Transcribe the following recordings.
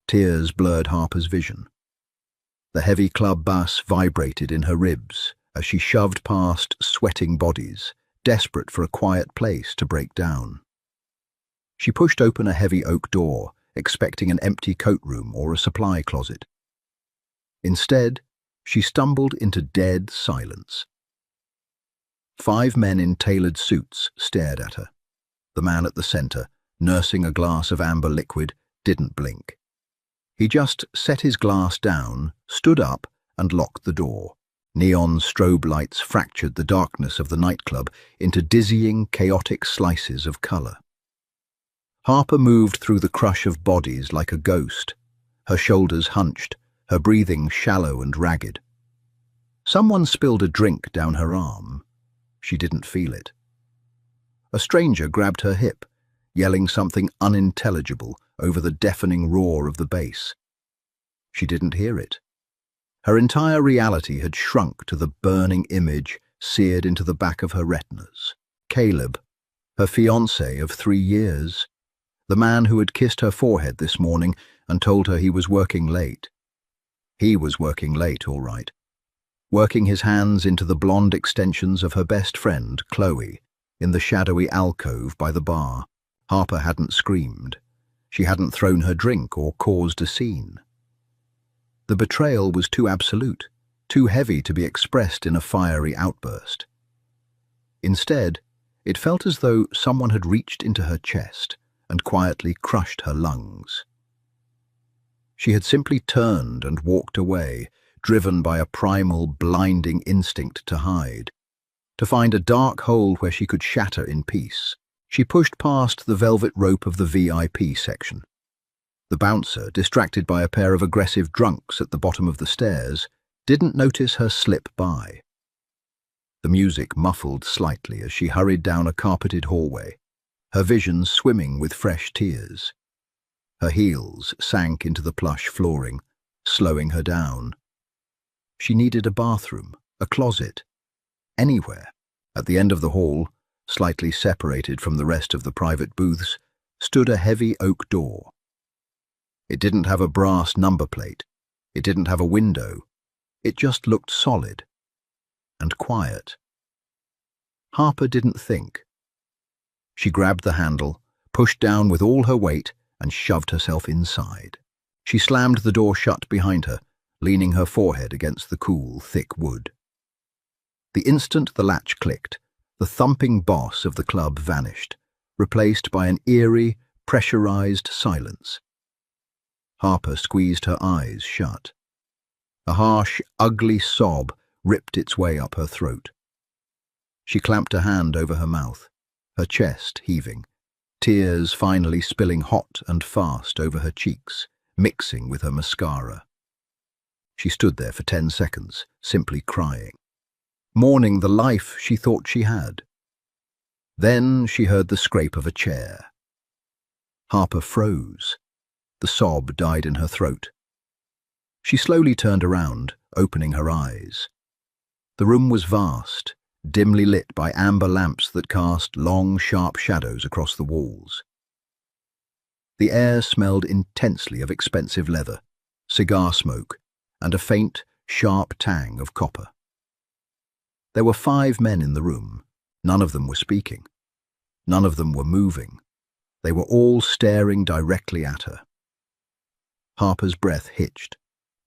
Tears blurred Harper's vision. The heavy club bass vibrated in her ribs as she shoved past sweating bodies, desperate for a quiet place to break down. She pushed open a heavy oak door, expecting an empty coat room or a supply closet. Instead, she stumbled into dead silence. 5 men in tailored suits stared at her. The man at the center, nursing a glass of amber liquid, didn't blink. He just set his glass down, stood up, and locked the door. Neon strobe lights fractured the darkness of the nightclub into dizzying, chaotic slices of color. Harper moved through the crush of bodies like a ghost, her shoulders hunched, her breathing shallow and ragged. Someone spilled a drink down her arm. She didn't feel it. A stranger grabbed her hip, yelling something unintelligible over the deafening roar of the bass. She didn't hear it. Her entire reality had shrunk to the burning image seared into the back of her retinas. Caleb, her fiancé of 3 years, the man who had kissed her forehead this morning and told her he was working late. He was working late, all right. Working his hands into the blonde extensions of her best friend, Chloe, in the shadowy alcove by the bar. Harper hadn't screamed. She hadn't thrown her drink or caused a scene. The betrayal was too absolute, too heavy to be expressed in a fiery outburst. Instead, it felt as though someone had reached into her chest and quietly crushed her lungs. She had simply turned and walked away, driven by a primal, blinding instinct to hide, to find a dark hole where she could shatter in peace. She pushed past the velvet rope of the VIP section. The bouncer, distracted by a pair of aggressive drunks at the bottom of the stairs, didn't notice her slip by. The music muffled slightly as she hurried down a carpeted hallway, her vision swimming with fresh tears. Her heels sank into the plush flooring, slowing her down. She needed a bathroom, a closet, anywhere. At the end of the hall, slightly separated from the rest of the private booths, stood a heavy oak door. It didn't have a brass number plate. It didn't have a window. It just looked solid and quiet. Harper didn't think. She grabbed the handle, pushed down with all her weight, and shoved herself inside. She slammed the door shut behind her, leaning her forehead against the cool, thick wood. The instant the latch clicked, the thumping boss of the club vanished, replaced by an eerie, pressurized silence. Harper squeezed her eyes shut. A harsh, ugly sob ripped its way up her throat. She clamped a hand over her mouth, her chest heaving, tears finally spilling hot and fast over her cheeks, mixing with her mascara. She stood there for 10 seconds, simply crying, mourning the life she thought she had. Then she heard the scrape of a chair. Harper froze. The sob died in her throat. She slowly turned around, opening her eyes. The room was vast, dimly lit by amber lamps that cast long, sharp shadows across the walls. The air smelled intensely of expensive leather, cigar smoke, and a faint, sharp tang of copper. There were 5 men in the room. None of them were speaking. None of them were moving. They were all staring directly at her. Harper's breath hitched.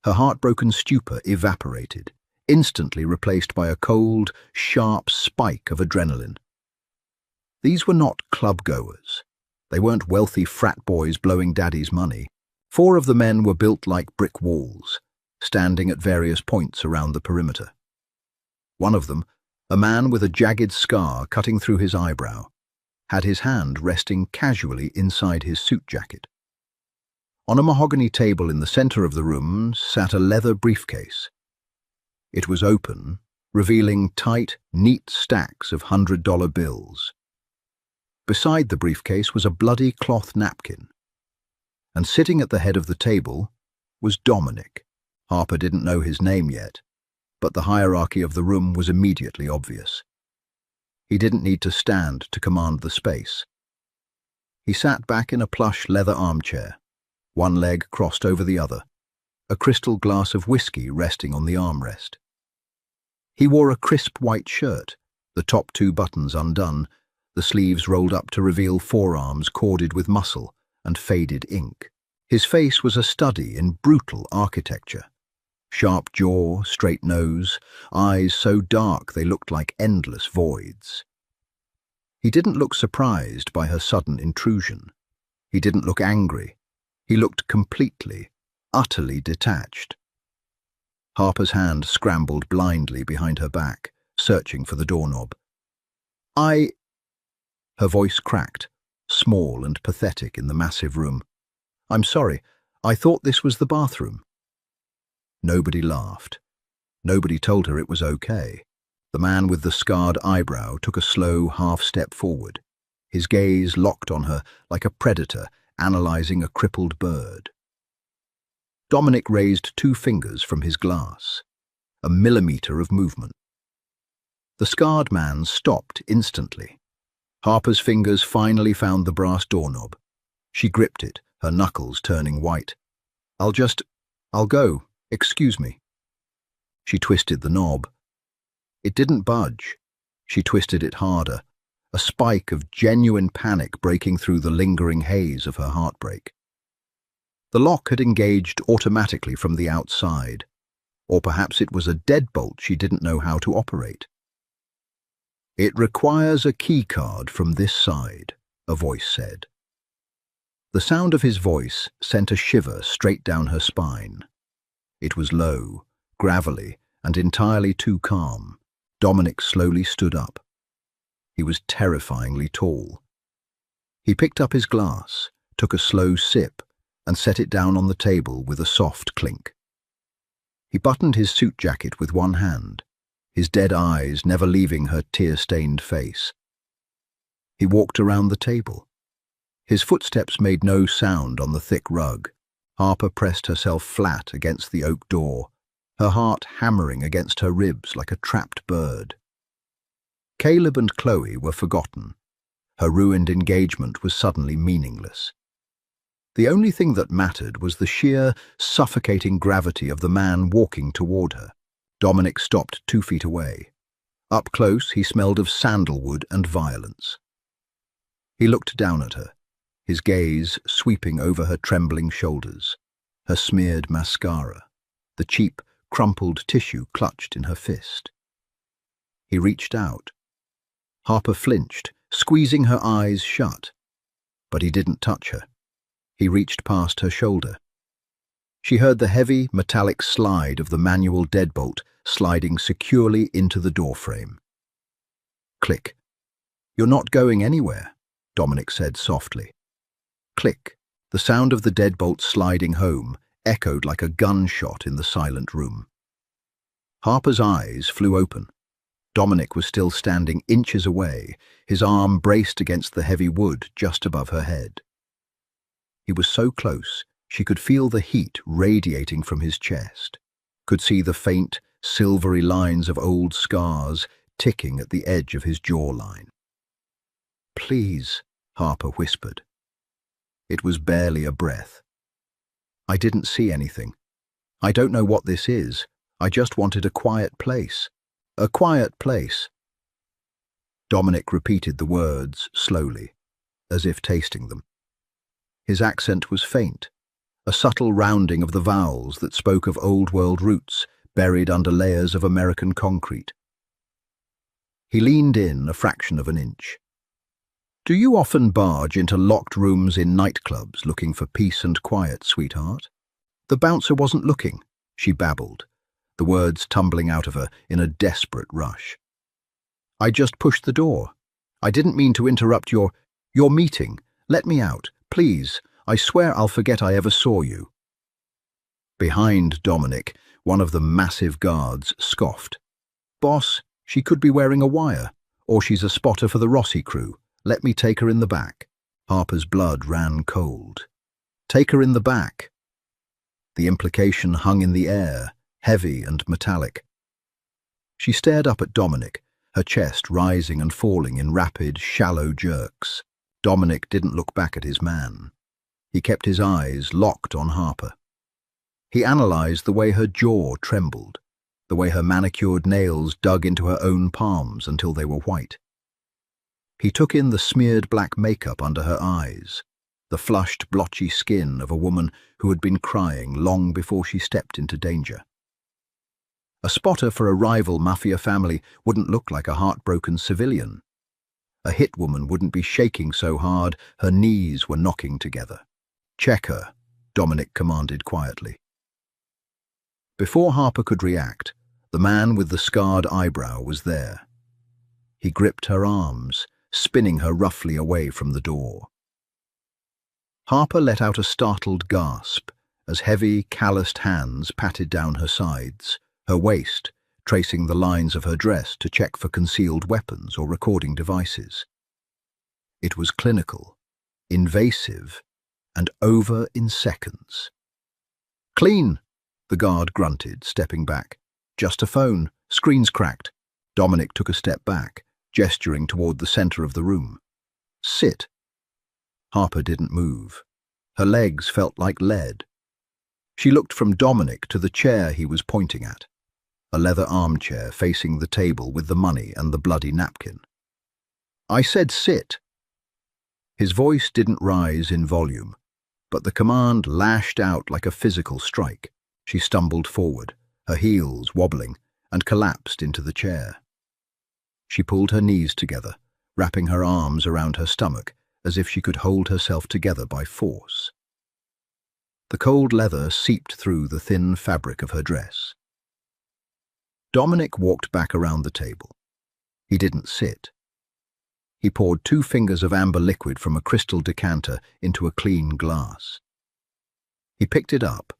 Her heartbroken stupor evaporated, instantly replaced by a cold, sharp spike of adrenaline. These were not club-goers. They weren't wealthy frat boys blowing daddy's money. 4 of the men were built like brick walls, standing at various points around the perimeter. One of them, a man with a jagged scar cutting through his eyebrow, had his hand resting casually inside his suit jacket. On a mahogany table in the center of the room sat a leather briefcase. It was open, revealing tight, neat stacks of $100 bills. Beside the briefcase was a bloody cloth napkin. And sitting at the head of the table was Dominic. Harper didn't know his name yet, but the hierarchy of the room was immediately obvious. He didn't need to stand to command the space. He sat back in a plush leather armchair, one leg crossed over the other, a crystal glass of whiskey resting on the armrest. He wore a crisp white shirt, the top two buttons undone, the sleeves rolled up to reveal forearms corded with muscle and faded ink. His face was a study in brutal architecture. Sharp jaw, straight nose, eyes so dark they looked like endless voids. He didn't look surprised by her sudden intrusion. He didn't look angry. He looked completely, utterly detached. Harper's hand scrambled blindly behind her back, searching for the doorknob. Her voice cracked, small and pathetic in the massive room. "I'm sorry, I thought this was the bathroom." Nobody laughed. Nobody told her it was okay. The man with the scarred eyebrow took a slow half-step forward, his gaze locked on her like a predator analyzing a crippled bird. Dominic raised 2 fingers from his glass, a millimeter of movement. The scarred man stopped instantly. Harper's fingers finally found the brass doorknob. She gripped it, her knuckles turning white. I'll go, excuse me." She twisted the knob. It didn't budge. She twisted it harder, a spike of genuine panic breaking through the lingering haze of her heartbreak. The lock had engaged automatically from the outside, or perhaps it was a deadbolt she didn't know how to operate. "It requires a keycard from this side," a voice said. The sound of his voice sent a shiver straight down her spine. It was low, gravelly, and entirely too calm. Dominic slowly stood up. He was terrifyingly tall. He picked up his glass, took a slow sip, and set it down on the table with a soft clink. He buttoned his suit jacket with one hand, his dead eyes never leaving her tear-stained face. He walked around the table. His footsteps made no sound on the thick rug. Harper pressed herself flat against the oak door, her heart hammering against her ribs like a trapped bird. Caleb and Chloe were forgotten. Her ruined engagement was suddenly meaningless. The only thing that mattered was the sheer, suffocating gravity of the man walking toward her. Dominic stopped 2 feet away. Up close, he smelled of sandalwood and violence. He looked down at her, his gaze sweeping over her trembling shoulders, her smeared mascara, the cheap, crumpled tissue clutched in her fist. He reached out. Harper flinched, squeezing her eyes shut. But he didn't touch her. He reached past her shoulder. She heard the heavy, metallic slide of the manual deadbolt sliding securely into the doorframe. Click. "You're not going anywhere," Dominic said softly. Click. The sound of the deadbolt sliding home echoed like a gunshot in the silent room. Harper's eyes flew open. Dominic was still standing inches away, his arm braced against the heavy wood just above her head. He was so close, she could feel the heat radiating from his chest, could see the faint, silvery lines of old scars ticking at the edge of his jawline. "Please," Harper whispered. It was barely a breath. "I didn't see anything. I don't know what this is. I just wanted a quiet place. A quiet place." Dominic repeated the words slowly, as if tasting them. His accent was faint, a subtle rounding of the vowels that spoke of old-world roots buried under layers of American concrete. He leaned in a fraction of an inch. "Do you often barge into locked rooms in nightclubs looking for peace and quiet, sweetheart?" "The bouncer wasn't looking," she babbled, the words tumbling out of her in a desperate rush. "I just pushed the door. I didn't mean to interrupt your meeting. Let me out, please. I swear I'll forget I ever saw you." Behind Dominic, one of the massive guards scoffed. "Boss, she could be wearing a wire, or she's a spotter for the Rossi crew. Let me take her in the back." Harper's blood ran cold. "Take her in the back." The implication hung in the air, heavy and metallic. She stared up at Dominic, her chest rising and falling in rapid, shallow jerks. Dominic didn't look back at his man. He kept his eyes locked on Harper. He analyzed the way her jaw trembled, the way her manicured nails dug into her own palms until they were white. He took in the smeared black makeup under her eyes, the flushed, blotchy skin of a woman who had been crying long before she stepped into danger. A spotter for a rival mafia family wouldn't look like a heartbroken civilian. A hit woman wouldn't be shaking so hard her knees were knocking together. "Check her," Dominic commanded quietly. Before Harper could react, the man with the scarred eyebrow was there. He gripped her arms, spinning her roughly away from the door. Harper let out a startled gasp as heavy, calloused hands patted down her sides, her waist, tracing the lines of her dress to check for concealed weapons or recording devices. It was clinical, invasive, and over in seconds. "Clean," the guard grunted, stepping back. "Just a phone. Screen's cracked." Dominic took a step back, gesturing toward the center of the room. "Sit." Harper didn't move. Her legs felt like lead. She looked from Dominic to the chair he was pointing at, a leather armchair facing the table with the money and the bloody napkin. "I said sit." His voice didn't rise in volume, but the command lashed out like a physical strike. She stumbled forward, her heels wobbling, and collapsed into the chair. She pulled her knees together, wrapping her arms around her stomach as if she could hold herself together by force. The cold leather seeped through the thin fabric of her dress. Dominic walked back around the table. He didn't sit. He poured 2 fingers of amber liquid from a crystal decanter into a clean glass. He picked it up,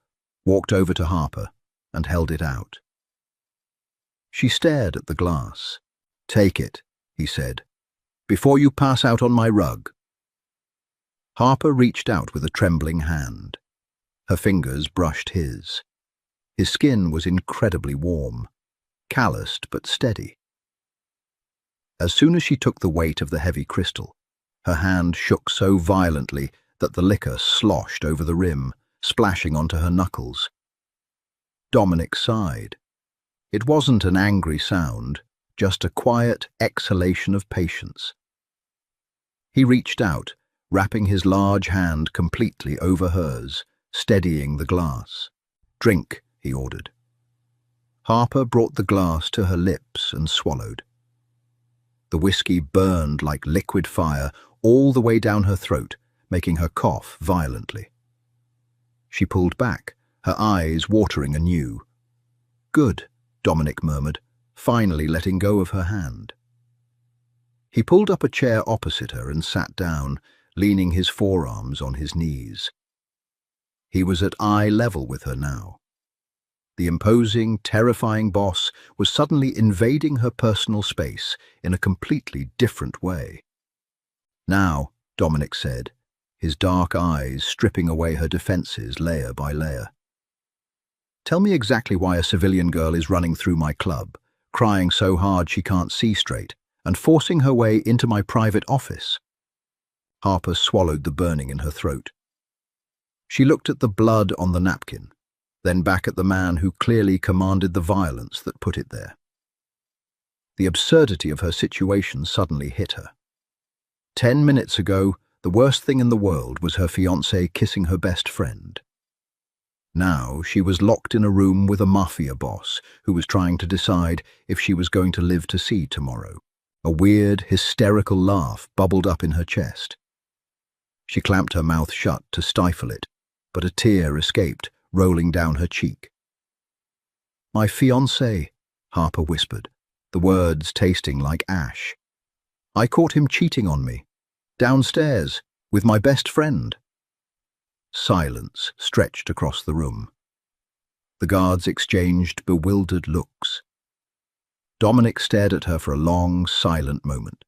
walked over to Harper, and held it out. She stared at the glass. "Take it," he said, "before you pass out on my rug." Harper reached out with a trembling hand. Her fingers brushed his. His skin was incredibly warm, calloused but steady. As soon as she took the weight of the heavy crystal, her hand shook so violently that the liquor sloshed over the rim, splashing onto her knuckles. Dominic sighed. It wasn't an angry sound, just a quiet exhalation of patience. He reached out, wrapping his large hand completely over hers, steadying the glass. "Drink," he ordered. Harper brought the glass to her lips and swallowed. The whiskey burned like liquid fire all the way down her throat, making her cough violently. She pulled back, her eyes watering anew. "Good," Dominic murmured, finally letting go of her hand. He pulled up a chair opposite her and sat down, leaning his forearms on his knees. He was at eye level with her now. The imposing, terrifying boss was suddenly invading her personal space in a completely different way. "Now," Dominic said, his dark eyes stripping away her defenses layer by layer. "Tell me exactly why a civilian girl is running through my club, crying so hard she can't see straight, and forcing her way into my private office." Harper swallowed the burning in her throat. She looked at the blood on the napkin, then back at the man who clearly commanded the violence that put it there. The absurdity of her situation suddenly hit her. 10 minutes ago, the worst thing in the world was her fiancé kissing her best friend. Now she was locked in a room with a mafia boss who was trying to decide if she was going to live to see tomorrow. A weird, hysterical laugh bubbled up in her chest. She clamped her mouth shut to stifle it, but a tear escaped, rolling down her cheek. "My fiancé," Harper whispered, the words tasting like ash. "I caught him cheating on me, downstairs, with my best friend." Silence stretched across the room. The guards exchanged bewildered looks. Dominic stared at her for a long, silent moment.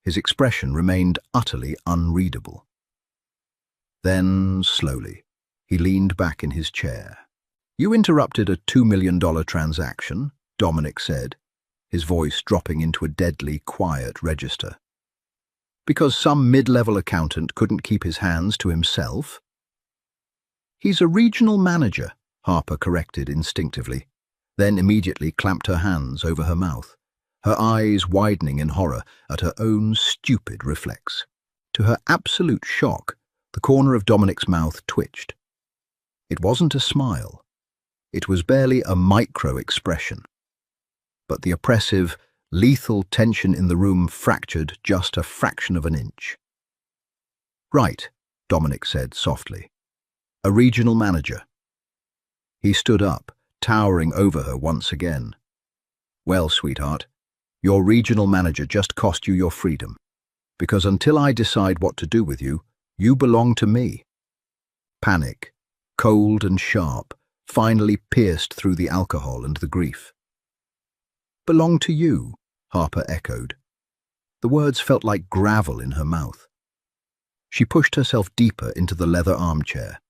His expression remained utterly unreadable. Then, slowly, he leaned back in his chair. "You interrupted a $2 million transaction," Dominic said, his voice dropping into a deadly quiet register. Because some mid-level accountant couldn't keep his hands to himself? He's a regional manager, Harper corrected instinctively, then immediately clamped her hands over her mouth, her eyes widening in horror at her own stupid reflex. To her absolute shock, the corner of Dominic's mouth twitched. It wasn't a smile. It was barely a micro-expression. But the oppressive, lethal tension in the room fractured just a fraction of an inch. "Right," Dominic said softly. "A regional manager." He stood up, towering over her once again. "Well, sweetheart, your regional manager just cost you your freedom. Because until I decide what to do with you, you belong to me." Panic, cold and sharp, finally pierced through the alcohol and the grief. "Belong to you," Harper echoed. The words felt like gravel in her mouth. She pushed herself deeper into the leather armchair,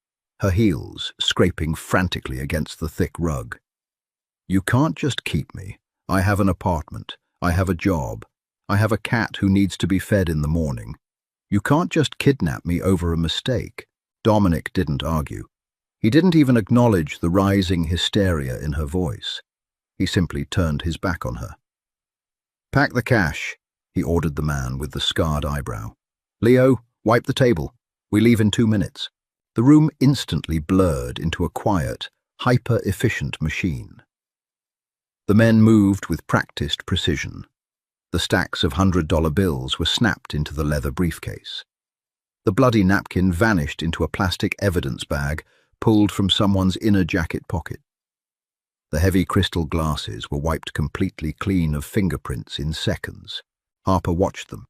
her heels scraping frantically against the thick rug. "You can't just keep me. I have an apartment. I have a job. I have a cat who needs to be fed in the morning. You can't just kidnap me over a mistake." Dominic didn't argue. He didn't even acknowledge the rising hysteria in her voice. He simply turned his back on her. "Pack the cash," he ordered the man with the scarred eyebrow. "Leo, wipe the table. We leave in 2 minutes." The room instantly blurred into a quiet, hyper-efficient machine. The men moved with practiced precision. The stacks of $100 bills were snapped into the leather briefcase. The bloody napkin vanished into a plastic evidence bag pulled from someone's inner jacket pocket. The heavy crystal glasses were wiped completely clean of fingerprints in seconds. Harper watched them,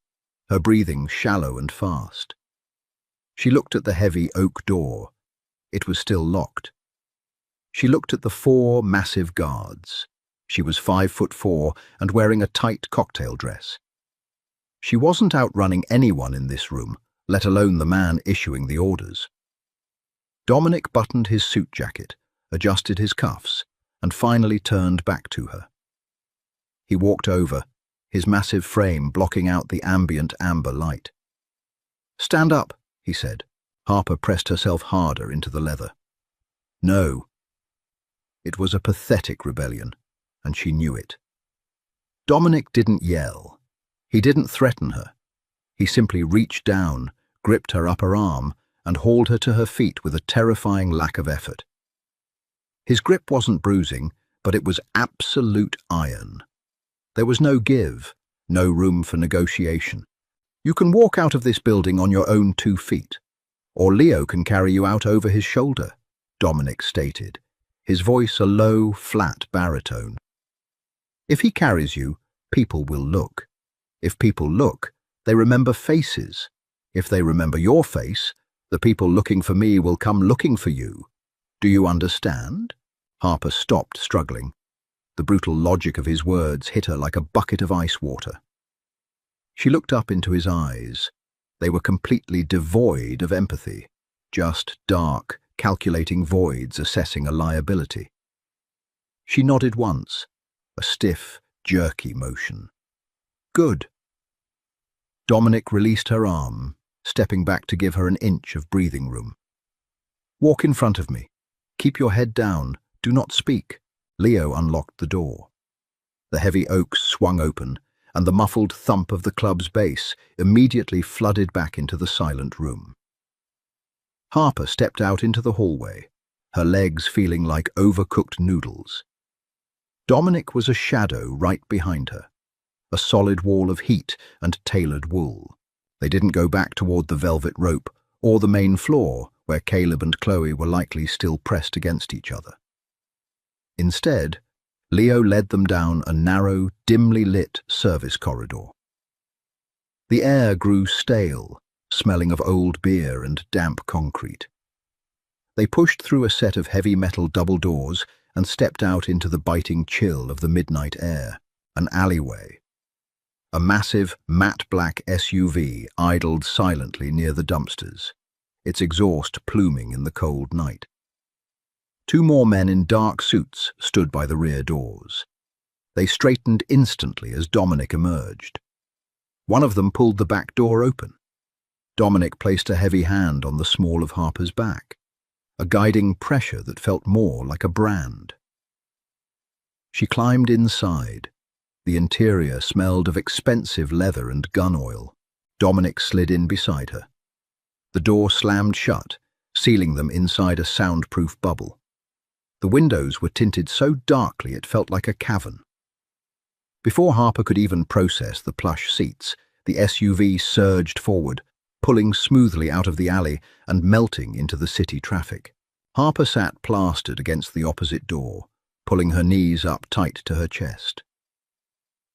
her breathing shallow and fast. She looked at the heavy oak door. It was still locked. She looked at the 4 massive guards. She was 5'4" and wearing a tight cocktail dress. She wasn't outrunning anyone in this room, let alone the man issuing the orders. Dominic buttoned his suit jacket, adjusted his cuffs, and finally turned back to her. He walked over, his massive frame blocking out the ambient amber light. "Stand up," he said. Harper pressed herself harder into the leather. "No." It was a pathetic rebellion, and she knew it. Dominic didn't yell. He didn't threaten her. He simply reached down, gripped her upper arm, and hauled her to her feet with a terrifying lack of effort. His grip wasn't bruising, but it was absolute iron. There was no give, no room for negotiation. "You can walk out of this building on your own 2 feet, or Leo can carry you out over his shoulder," Dominic stated, his voice a low, flat baritone. "If he carries you, people will look. If people look, they remember faces. If they remember your face, the people looking for me will come looking for you. Do you understand?" Harper stopped struggling. The brutal logic of his words hit her like a bucket of ice water. She looked up into his eyes. They were completely devoid of empathy, just dark, calculating voids assessing a liability. She nodded once, a stiff, jerky motion. "Good." Dominic released her arm, stepping back to give her an inch of breathing room. "Walk in front of me. Keep your head down. Do not speak." Leo unlocked the door. The heavy oak swung open, and the muffled thump of the club's bass immediately flooded back into the silent room. Harper stepped out into the hallway, her legs feeling like overcooked noodles. Dominic was a shadow right behind her, a solid wall of heat and tailored wool. They didn't go back toward the velvet rope or the main floor, where Caleb and Chloe were likely still pressed against each other. Instead, Leo led them down a narrow, dimly lit service corridor. The air grew stale, smelling of old beer and damp concrete. They pushed through a set of heavy metal double doors and stepped out into the biting chill of the midnight air, an alleyway. A massive, matte black SUV idled silently near the dumpsters, its exhaust pluming in the cold night. 2 more men in dark suits stood by the rear doors. They straightened instantly as Dominic emerged. One of them pulled the back door open. Dominic placed a heavy hand on the small of Harper's back, a guiding pressure that felt more like a brand. She climbed inside. The interior smelled of expensive leather and gun oil. Dominic slid in beside her. The door slammed shut, sealing them inside a soundproof bubble. The windows were tinted so darkly it felt like a cavern. Before Harper could even process the plush seats, the SUV surged forward, pulling smoothly out of the alley and melting into the city traffic. Harper sat plastered against the opposite door, pulling her knees up tight to her chest.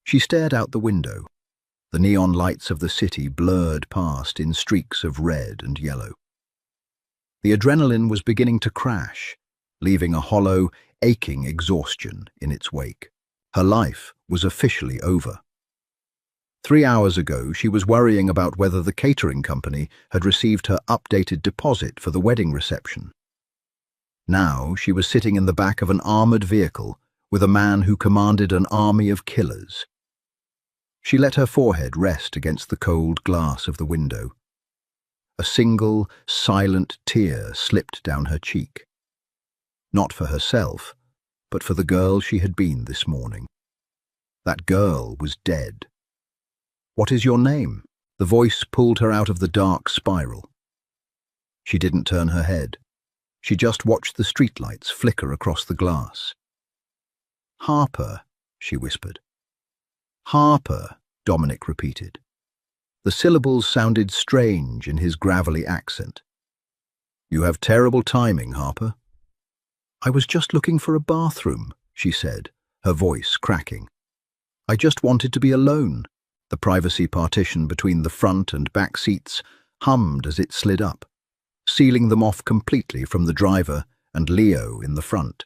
She stared out the window. The neon lights of the city blurred past in streaks of red and yellow. The adrenaline was beginning to crash, leaving a hollow, aching exhaustion in its wake. Her life was officially over. 3 hours ago, she was worrying about whether the catering company had received her updated deposit for the wedding reception. Now she was sitting in the back of an armored vehicle with a man who commanded an army of killers. She let her forehead rest against the cold glass of the window. A single, silent tear slipped down her cheek. Not for herself, but for the girl she had been this morning. That girl was dead. "What is your name?" The voice pulled her out of the dark spiral. She didn't turn her head. She just watched the streetlights flicker across the glass. "Harper," she whispered. "Harper," Dominic repeated. The syllables sounded strange in his gravelly accent. "You have terrible timing, Harper." "I was just looking for a bathroom," she said, her voice cracking. "I just wanted to be alone." The privacy partition between the front and back seats hummed as it slid up, sealing them off completely from the driver and Leo in the front.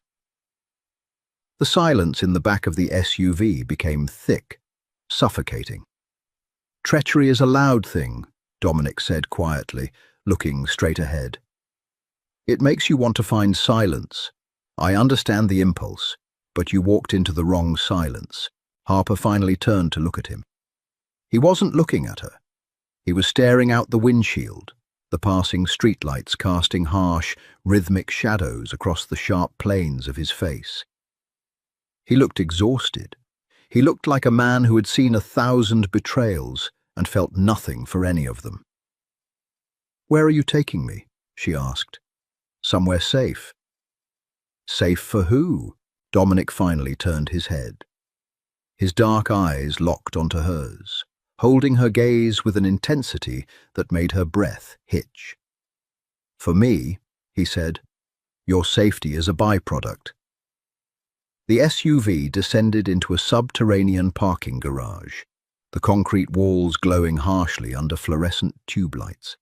The silence in the back of the SUV became thick, suffocating. "Treachery is a loud thing," Dominic said quietly, looking straight ahead. "It makes you want to find silence. I understand the impulse, but you walked into the wrong silence." Harper finally turned to look at him. He wasn't looking at her. He was staring out the windshield, the passing streetlights casting harsh, rhythmic shadows across the sharp planes of his face. He looked exhausted. He looked like a man who had seen 1,000 betrayals and felt nothing for any of them. "Where are you taking me?" she asked. "Somewhere safe." "Safe for who?" Dominic finally turned his head. His dark eyes locked onto hers, holding her gaze with an intensity that made her breath hitch. "For me," he said, "your safety is a byproduct." The SUV descended into a subterranean parking garage, the concrete walls glowing harshly under fluorescent tube lights.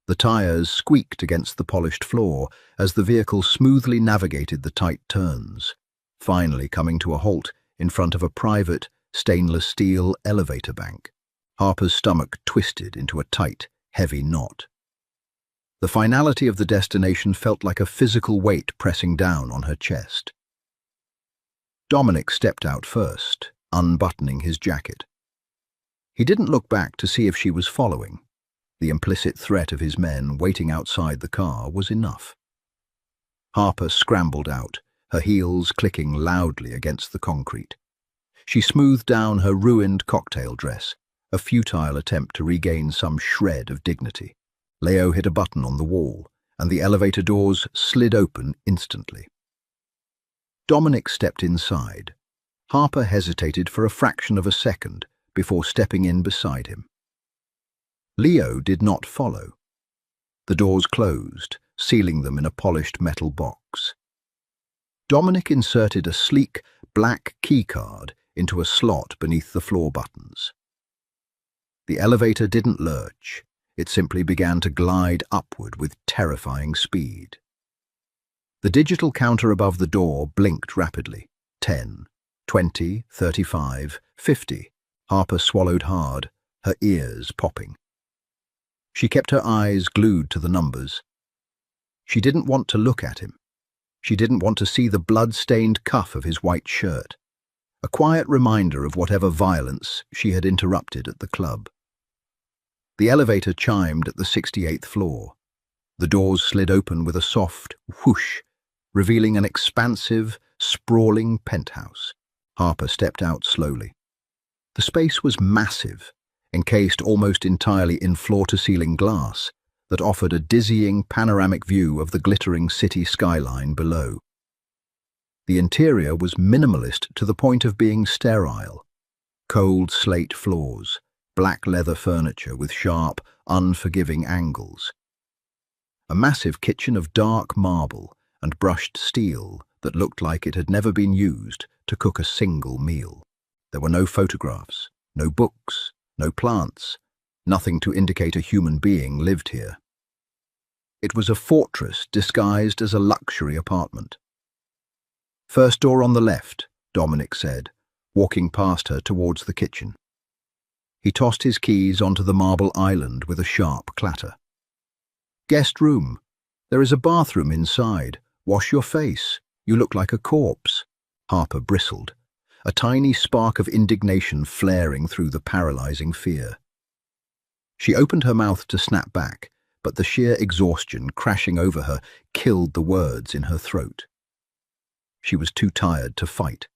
The tires squeaked against the polished floor as the vehicle smoothly navigated the tight turns, finally coming to a halt in front of a private, stainless steel elevator bank. Harper's stomach twisted into a tight, heavy knot. The finality of the destination felt like a physical weight pressing down on her chest. Dominic stepped out first, unbuttoning his jacket. He didn't look back to see if she was following. The implicit threat of his men waiting outside the car was enough. Harper scrambled out, her heels clicking loudly against the concrete. She smoothed down her ruined cocktail dress, a futile attempt to regain some shred of dignity. Leo hit a button on the wall, and the elevator doors slid open instantly. Dominic stepped inside. Harper hesitated for a fraction of a second before stepping in beside him. Leo did not follow. The doors closed, sealing them in a polished metal box. Dominic inserted a sleek, black keycard into a slot beneath the floor buttons. The elevator didn't lurch. It simply began to glide upward with terrifying speed. The digital counter above the door blinked rapidly. 10, 20, 35, 50. Harper swallowed hard, her ears popping. She kept her eyes glued to the numbers. She didn't want to look at him. She didn't want to see the blood-stained cuff of his white shirt. a quiet reminder of whatever violence she had interrupted at the club. The elevator chimed at the 68th floor. The doors slid open with a soft whoosh, revealing an expansive, sprawling penthouse. Harper stepped out slowly. The space was massive, encased almost entirely in floor-to-ceiling glass that offered a dizzying panoramic view of the glittering city skyline below. The interior was minimalist to the point of being sterile. Cold slate floors, black leather furniture with sharp, unforgiving angles. A massive kitchen of dark marble and brushed steel that looked like it had never been used to cook a single meal. There were no photographs, no books, no plants, nothing to indicate a human being lived here. It was a fortress disguised as a luxury apartment. "First door on the left," Dominic said, walking past her towards the kitchen. He tossed his keys onto the marble island with a sharp clatter. "Guest room. There is a bathroom inside. Wash your face. You look like a corpse." Harper bristled, a tiny spark of indignation flaring through the paralyzing fear. She opened her mouth to snap back, but the sheer exhaustion crashing over her killed the words in her throat. She was too tired to fight.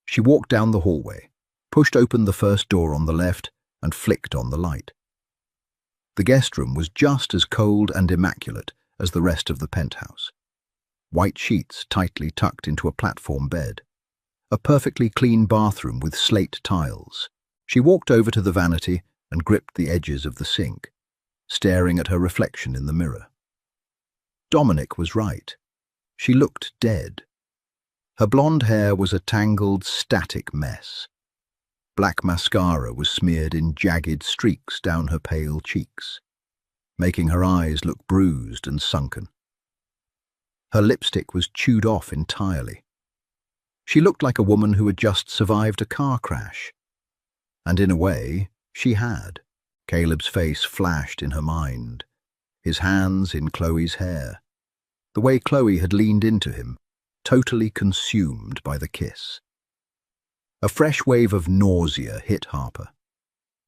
She walked down the hallway, pushed open the first door on the left, and flicked on the light. The guest room was just as cold and immaculate as the rest of the penthouse. White sheets tightly tucked into a platform bed. A perfectly clean bathroom with slate tiles. She walked over to the vanity and gripped the edges of the sink, staring at her reflection in the mirror. Dominic was right. She looked dead. Her blonde hair was a tangled, static mess. Black mascara was smeared in jagged streaks down her pale cheeks, making her eyes look bruised and sunken. Her lipstick was chewed off entirely. She looked like a woman who had just survived a car crash. And in a way, she had. Caleb's face flashed in her mind, his hands in Chloe's hair, the way Chloe had leaned into him, totally consumed by the kiss. A fresh wave of nausea hit Harper.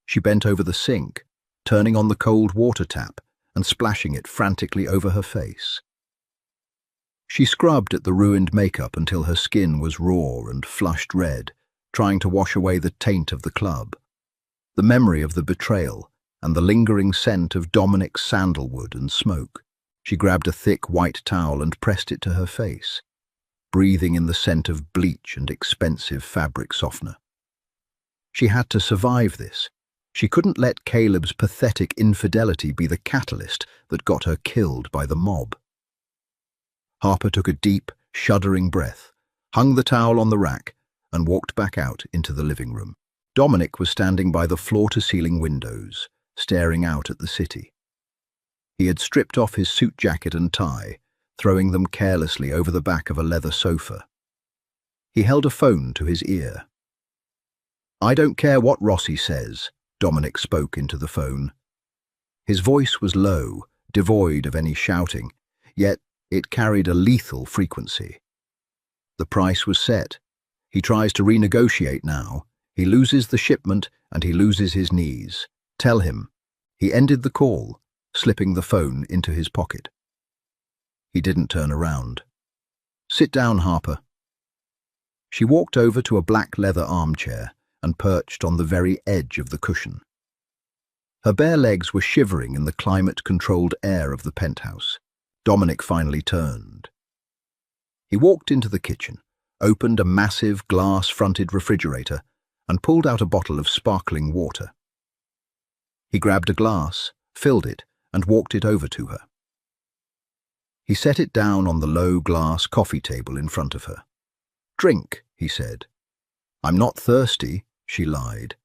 She bent over the sink, turning on the cold water tap and splashing it frantically over her face. She scrubbed at the ruined makeup until her skin was raw and flushed red, trying to wash away the taint of the club, the memory of the betrayal, and the lingering scent of Dominic's sandalwood and smoke. She grabbed a thick white towel and pressed it to her face, breathing in the scent of bleach and expensive fabric softener. She had to survive this. She couldn't let Caleb's pathetic infidelity be the catalyst that got her killed by the mob. Harper took a deep, shuddering breath, hung the towel on the rack, and walked back out into the living room. Dominic was standing by the floor-to-ceiling windows, staring out at the city. He had stripped off his suit jacket and tie, throwing them carelessly over the back of a leather sofa. He held a phone to his ear. "I don't care what Rossi says," Dominic spoke into the phone. His voice was low, devoid of any shouting, yet it carried a lethal frequency. The price was set. He tries to renegotiate now. He loses the shipment and he loses his knees. Tell him. He ended the call, slipping the phone into his pocket. He didn't turn around. "Sit down, Harper." She walked over to a black leather armchair and perched on the very edge of the cushion. Her bare legs were shivering in the climate-controlled air of the penthouse. Dominic finally turned. He walked into the kitchen, opened a massive glass-fronted refrigerator, and pulled out a bottle of sparkling water. He grabbed a glass, filled it, and walked it over to her. He set it down on the low glass coffee table in front of her. "Drink," he said. "I'm not thirsty," she lied.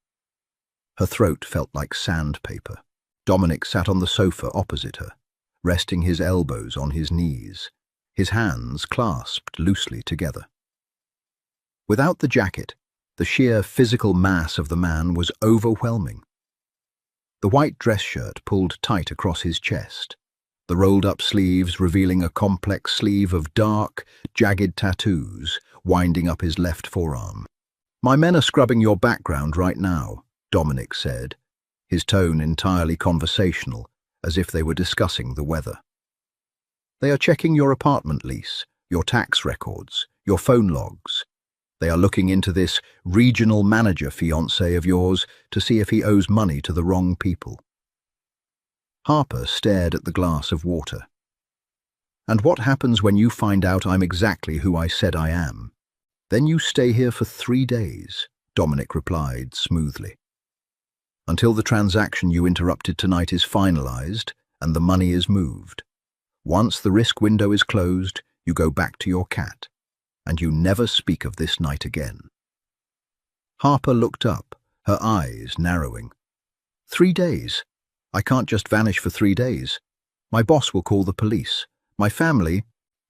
Her throat felt like sandpaper. Dominic sat on the sofa opposite her, resting his elbows on his knees, his hands clasped loosely together. Without the jacket, the sheer physical mass of the man was overwhelming. The white dress shirt pulled tight across his chest, the rolled-up sleeves revealing a complex sleeve of dark, jagged tattoos winding up his left forearm. My men are scrubbing your background right now, Dominic said, his tone entirely conversational, as if they were discussing the weather. They are checking your apartment lease, your tax records, your phone logs. They are looking into this regional manager fiancé of yours to see if he owes money to the wrong people. Harper stared at the glass of water. And what happens when you find out I'm exactly who I said I am? Then you stay here for 3 days, Dominic replied smoothly. Until the transaction you interrupted tonight is finalized and the money is moved. Once the risk window is closed, you go back to your cat, and you never speak of this night again. Harper looked up, her eyes narrowing. 3 days? I can't just vanish for 3 days. My boss will call the police. My family,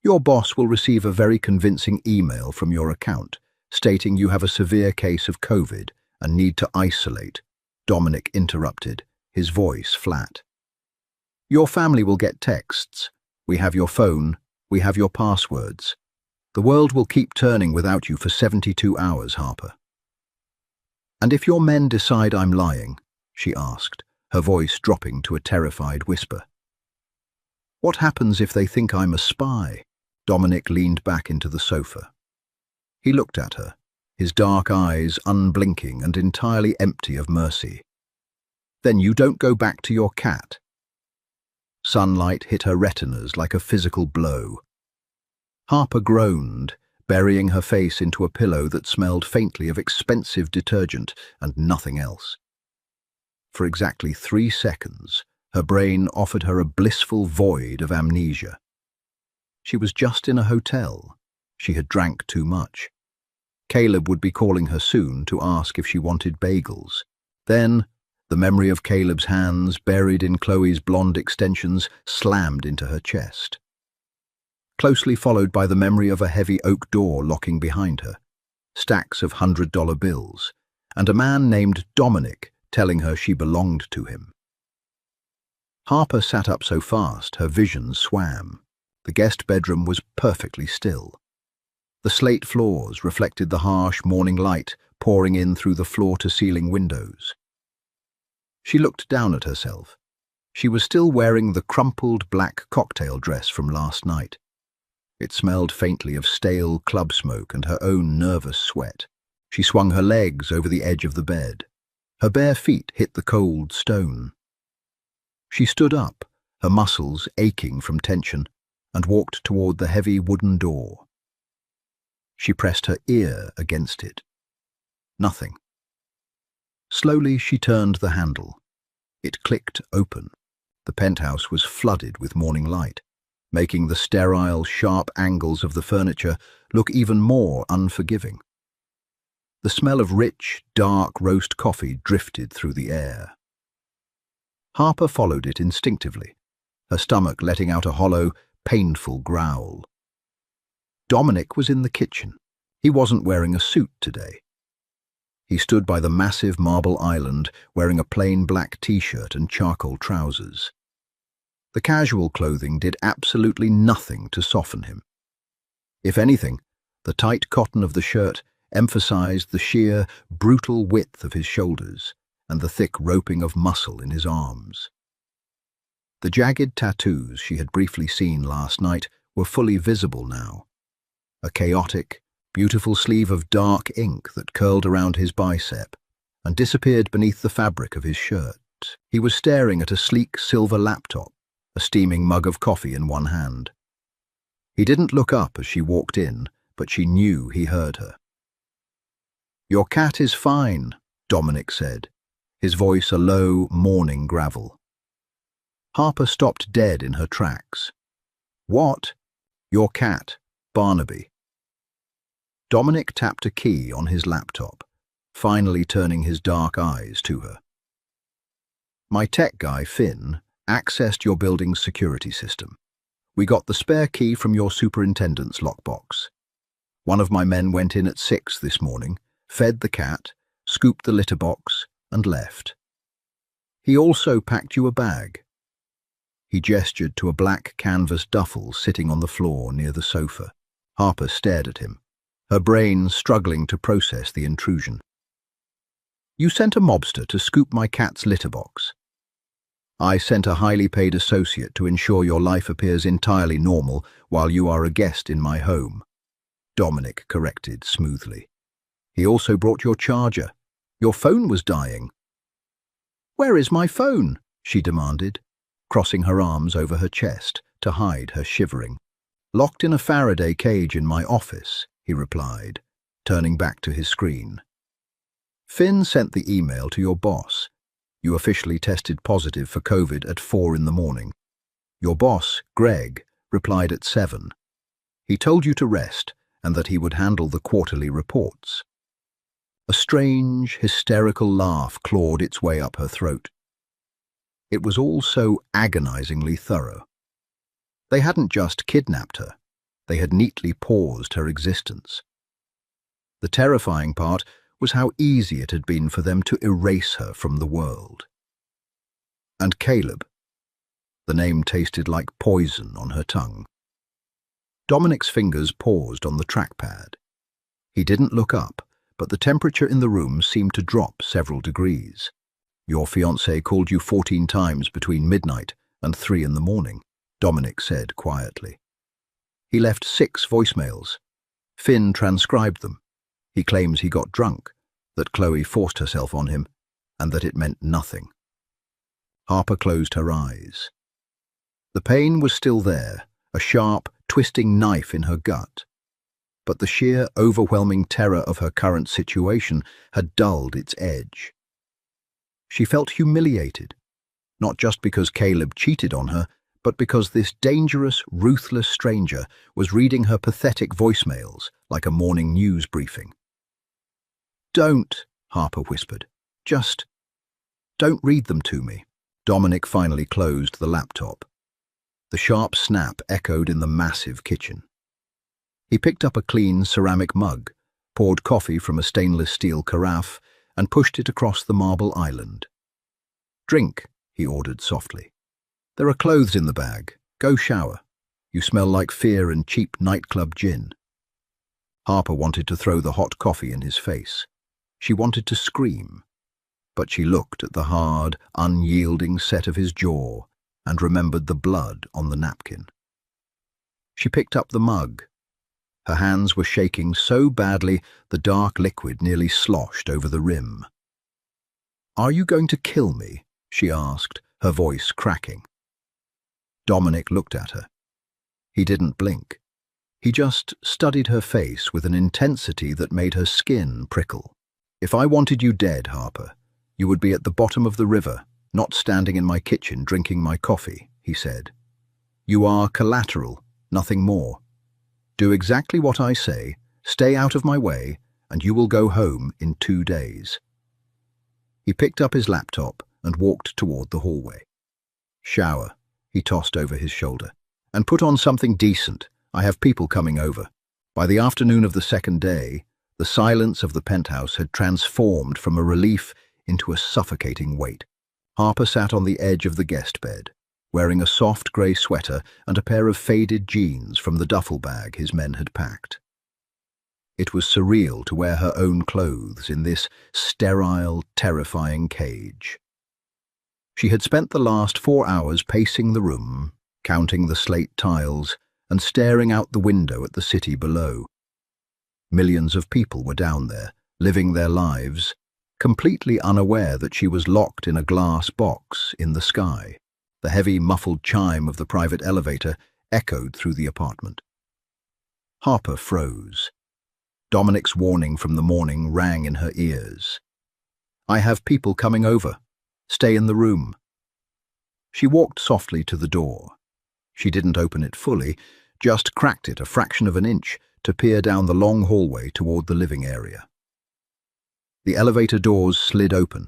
your boss will receive a very convincing email from your account stating you have a severe case of COVID and need to isolate, Dominic interrupted, his voice flat. Your family will get texts. We have your phone. We have your passwords. The world will keep turning without you for 72 hours, Harper. And if your men decide I'm lying, she asked, her voice dropping to a terrified whisper. What happens if they think I'm a spy? Dominic leaned back into the sofa. He looked at her, his dark eyes unblinking and entirely empty of mercy. Then you don't go back to your cat. Sunlight hit her retinas like a physical blow. Harper groaned, burying her face into a pillow that smelled faintly of expensive detergent and nothing else. For exactly 3 seconds, her brain offered her a blissful void of amnesia. She was just in a hotel. She had drank too much. Caleb would be calling her soon to ask if she wanted bagels. Then, the memory of Caleb's hands buried in Chloe's blonde extensions slammed into her chest, closely followed by the memory of a heavy oak door locking behind her, stacks of $100 bills, and a man named Dominic telling her she belonged to him. Harper sat up so fast her vision swam. The guest bedroom was perfectly still. The slate floors reflected the harsh morning light pouring in through the floor-to-ceiling windows. She looked down at herself. She was still wearing the crumpled black cocktail dress from last night. It smelled faintly of stale club smoke and her own nervous sweat. She swung her legs over the edge of the bed. Her bare feet hit the cold stone. She stood up, her muscles aching from tension, and walked toward the heavy wooden door. She pressed her ear against it. Nothing. Slowly she turned the handle. It clicked open. The penthouse was flooded with morning light, making the sterile, sharp angles of the furniture look even more unforgiving. The smell of rich, dark roast coffee drifted through the air. Harper followed it instinctively, her stomach letting out a hollow, painful growl. Dominic was in the kitchen. He wasn't wearing a suit today. He stood by the massive marble island wearing a plain black t-shirt and charcoal trousers. The casual clothing did absolutely nothing to soften him. If anything, the tight cotton of the shirt emphasized the sheer, brutal width of his shoulders and the thick roping of muscle in his arms. The jagged tattoos she had briefly seen last night were fully visible now. A chaotic, beautiful sleeve of dark ink that curled around his bicep and disappeared beneath the fabric of his shirt. He was staring at a sleek silver laptop, a steaming mug of coffee in one hand. He didn't look up as she walked in, but she knew he heard her. "Your cat is fine," Dominic said, his voice a low, mourning gravel. Harper stopped dead in her tracks. "What?" "Your cat, Barnaby." Dominic tapped a key on his laptop, finally turning his dark eyes to her. "My tech guy, Finn, accessed your building's security system. We got the spare key from your superintendent's lockbox. One of my men went in at 6 this morning, fed the cat, scooped the litter box, and left. He also packed you a bag." He gestured to a black canvas duffel sitting on the floor near the sofa. Harper stared at him, her brain struggling to process the intrusion. You sent a mobster to scoop my cat's litter box. I sent a highly paid associate to ensure your life appears entirely normal while you are a guest in my home, Dominic corrected smoothly. He also brought your charger. Your phone was dying. Where is my phone? She demanded, crossing her arms over her chest to hide her shivering. Locked in a Faraday cage in my office, he replied, turning back to his screen. Finn sent the email to your boss. You officially tested positive for COVID at 4 in the morning. Your boss, Greg, replied at 7. He told you to rest and that he would handle the quarterly reports. A strange, hysterical laugh clawed its way up her throat. It was all so agonizingly thorough. They hadn't just kidnapped her. They had neatly paused her existence. The terrifying part was how easy it had been for them to erase her from the world. And Caleb. The name tasted like poison on her tongue. Dominic's fingers paused on the trackpad. He didn't look up, but the temperature in the room seemed to drop several degrees. Your fiancé called you 14 times between midnight and 3 in the morning, Dominic said quietly. He left 6 voicemails. Finn transcribed them. He claims he got drunk, that Chloe forced herself on him, and that it meant nothing. Harper closed her eyes. The pain was still there, a sharp, twisting knife in her gut. But the sheer, overwhelming terror of her current situation had dulled its edge. She felt humiliated, not just because Caleb cheated on her, but because this dangerous, ruthless stranger was reading her pathetic voicemails like a morning news briefing. Don't, Harper whispered. Just don't read them to me. Dominic finally closed the laptop. The sharp snap echoed in the massive kitchen. He picked up a clean ceramic mug, poured coffee from a stainless steel carafe, and pushed it across the marble island. Drink, he ordered softly. There are clothes in the bag. Go shower. You smell like fear and cheap nightclub gin. Harper wanted to throw the hot coffee in his face. She wanted to scream, but she looked at the hard, unyielding set of his jaw and remembered the blood on the napkin. She picked up the mug. Her hands were shaking so badly the dark liquid nearly sloshed over the rim. Are you going to kill me? She asked, her voice cracking. Dominic looked at her. He didn't blink. He just studied her face with an intensity that made her skin prickle. If I wanted you dead, Harper, you would be at the bottom of the river, not standing in my kitchen drinking my coffee, he said. You are collateral, nothing more. Do exactly what I say, stay out of my way, and you will go home in 2 days. He picked up his laptop and walked toward the hallway. Shower, he tossed over his shoulder, and put on something decent. I have people coming over. By the afternoon of the second day, the silence of the penthouse had transformed from a relief into a suffocating weight. Harper sat on the edge of the guest bed, wearing a soft grey sweater and a pair of faded jeans from the duffel bag his men had packed. It was surreal to wear her own clothes in this sterile, terrifying cage. She had spent the last 4 hours pacing the room, counting the slate tiles, and staring out the window at the city below. Millions of people were down there, living their lives, completely unaware that she was locked in a glass box in the sky. The heavy, muffled chime of the private elevator echoed through the apartment. Harper froze. Dominic's warning from the morning rang in her ears. I have people coming over. Stay in the room. She walked softly to the door. She didn't open it fully, just cracked it a fraction of an inch to peer down the long hallway toward the living area. The elevator doors slid open.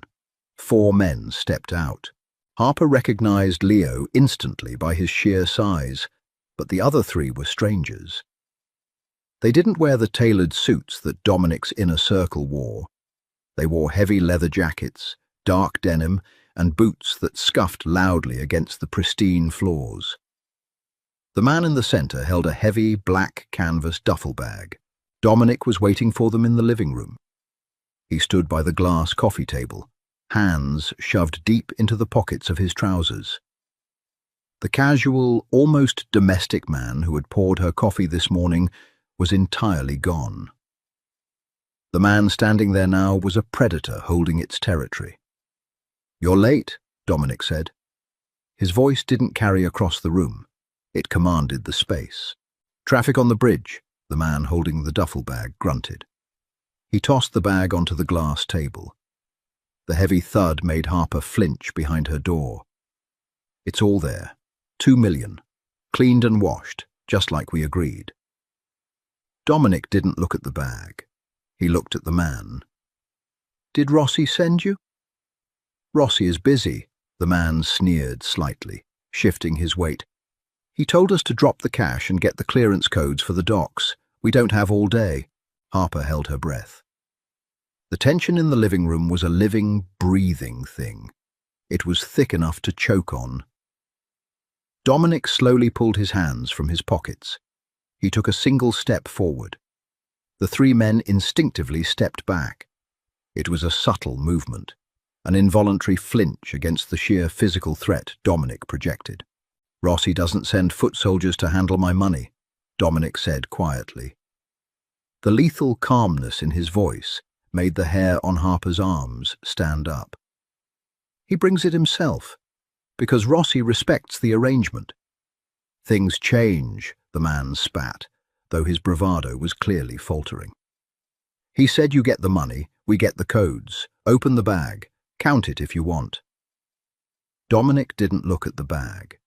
4 men stepped out. Harper recognized Leo instantly by his sheer size, but the other 3 were strangers. They didn't wear the tailored suits that Dominic's inner circle wore. They wore heavy leather jackets, dark denim, and boots that scuffed loudly against the pristine floors. The man in the center held a heavy black canvas duffel bag. Dominic was waiting for them in the living room. He stood by the glass coffee table, hands shoved deep into the pockets of his trousers. The casual, almost domestic man who had poured her coffee this morning was entirely gone. The man standing there now was a predator holding its territory. "You're late," Dominic said. His voice didn't carry across the room. It commanded the space. "Traffic on the bridge," the man holding the duffel bag grunted. He tossed the bag onto the glass table. The heavy thud made Harper flinch behind her door. "It's all there. 2 million. Cleaned and washed, just like we agreed." Dominic didn't look at the bag. He looked at the man. "Did Rossi send you?" "Rossi is busy," the man sneered slightly, shifting his weight. "He told us to drop the cash and get the clearance codes for the docks. We don't have all day." Harper held her breath. The tension in the living room was a living, breathing thing. It was thick enough to choke on. Dominic slowly pulled his hands from his pockets. He took a single step forward. The three men instinctively stepped back. It was a subtle movement, an involuntary flinch against the sheer physical threat Dominic projected. "Rossi doesn't send foot soldiers to handle my money," Dominic said quietly. The lethal calmness in his voice made the hair on Harper's arms stand up. "He brings it himself, because Rossi respects the arrangement." "Things change," the man spat, though his bravado was clearly faltering. "He said you get the money, we get the codes. Open the bag. Count it if you want." Dominic didn't look at the bag.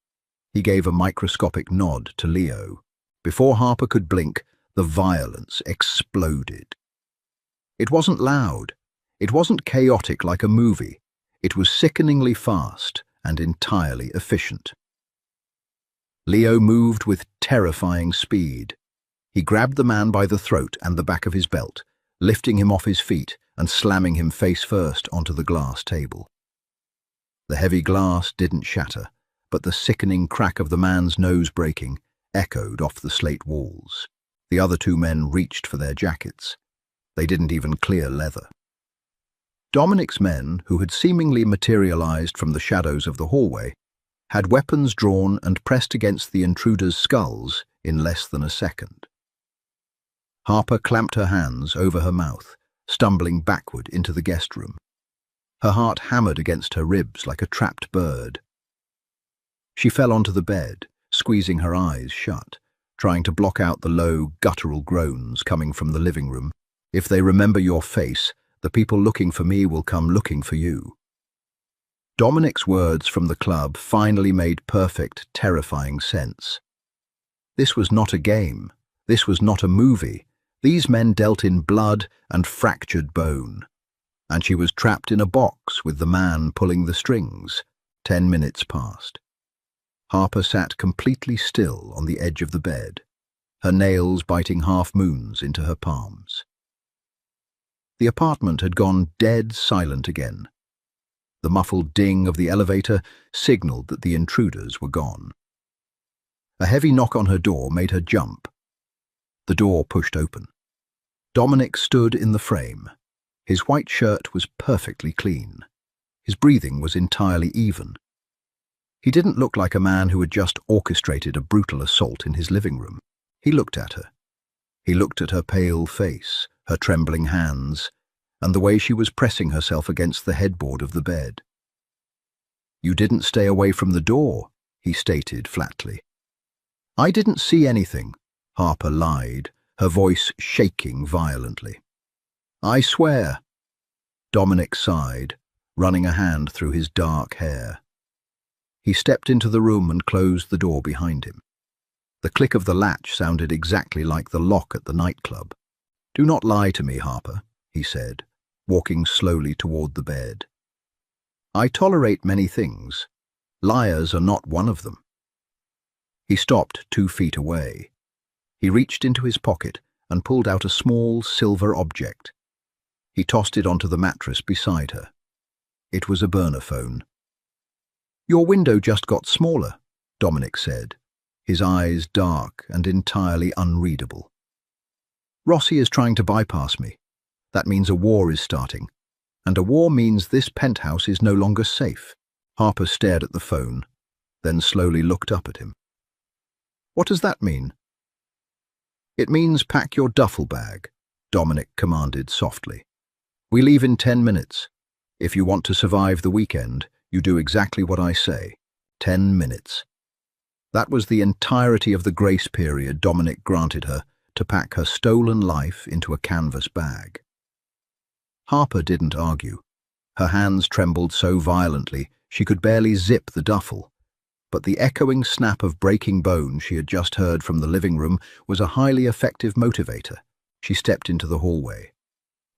He gave a microscopic nod to Leo. Before Harper could blink, the violence exploded. It wasn't loud. It wasn't chaotic like a movie. It was sickeningly fast and entirely efficient. Leo moved with terrifying speed. He grabbed the man by the throat and the back of his belt, lifting him off his feet and slamming him face first onto the glass table. The heavy glass didn't shatter, but the sickening crack of the man's nose breaking echoed off the slate walls. The other two men reached for their jackets. They didn't even clear leather. Dominic's men, who had seemingly materialized from the shadows of the hallway, had weapons drawn and pressed against the intruders' skulls in less than a second. Harper clamped her hands over her mouth, stumbling backward into the guest room. Her heart hammered against her ribs like a trapped bird. She fell onto the bed, squeezing her eyes shut, trying to block out the low, guttural groans coming from the living room. "If they remember your face, the people looking for me will come looking for you." Dominic's words from the club finally made perfect, terrifying sense. This was not a game. This was not a movie. These men dealt in blood and fractured bone. And she was trapped in a box with the man pulling the strings. 10 minutes passed. Harper sat completely still on the edge of the bed, her nails biting half-moons into her palms. The apartment had gone dead silent again. The muffled ding of the elevator signaled that the intruders were gone. A heavy knock on her door made her jump. The door pushed open. Dominic stood in the frame. His white shirt was perfectly clean. His breathing was entirely even. He didn't look like a man who had just orchestrated a brutal assault in his living room. He looked at her. He looked at her pale face, her trembling hands, and the way she was pressing herself against the headboard of the bed. "You didn't stay away from the door," he stated flatly. "I didn't see anything," Harper lied, her voice shaking violently. "I swear." Dominic sighed, running a hand through his dark hair. He stepped into the room and closed the door behind him. The click of the latch sounded exactly like the lock at the nightclub. "Do not lie to me, Harper," he said, walking slowly toward the bed. "I tolerate many things. Liars are not one of them." He stopped 2 feet away. He reached into his pocket and pulled out a small silver object. He tossed it onto the mattress beside her. It was a burner phone. "Your window just got smaller," Dominic said, his eyes dark and entirely unreadable. Rossi is trying to bypass me. That means a war is starting. And a war means this penthouse is no longer safe. Harper stared at the phone, then slowly looked up at him. What does that mean? It means pack your duffel bag, Dominic commanded softly. We leave in 10 minutes. If you want to survive the weekend, you do exactly what I say. 10 minutes. That was the entirety of the grace period Dominic granted her to pack her stolen life into a canvas bag. Harper didn't argue. Her hands trembled so violently she could barely zip the duffel, but the echoing snap of breaking bone she had just heard from the living room was a highly effective motivator. She stepped into the hallway.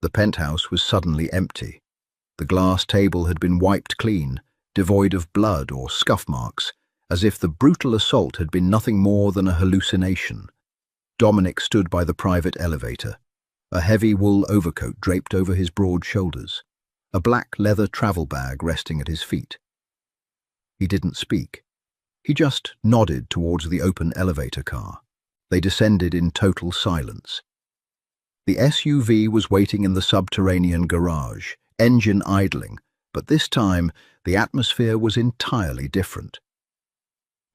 The penthouse was suddenly empty. The glass table had been wiped clean, devoid of blood or scuff marks, as if the brutal assault had been nothing more than a hallucination. Dominic stood by the private elevator, a heavy wool overcoat draped over his broad shoulders, a black leather travel bag resting at his feet. He didn't speak. He just nodded towards the open elevator car. They descended in total silence. The SUV was waiting in the subterranean garage, engine idling, but this time the atmosphere was entirely different.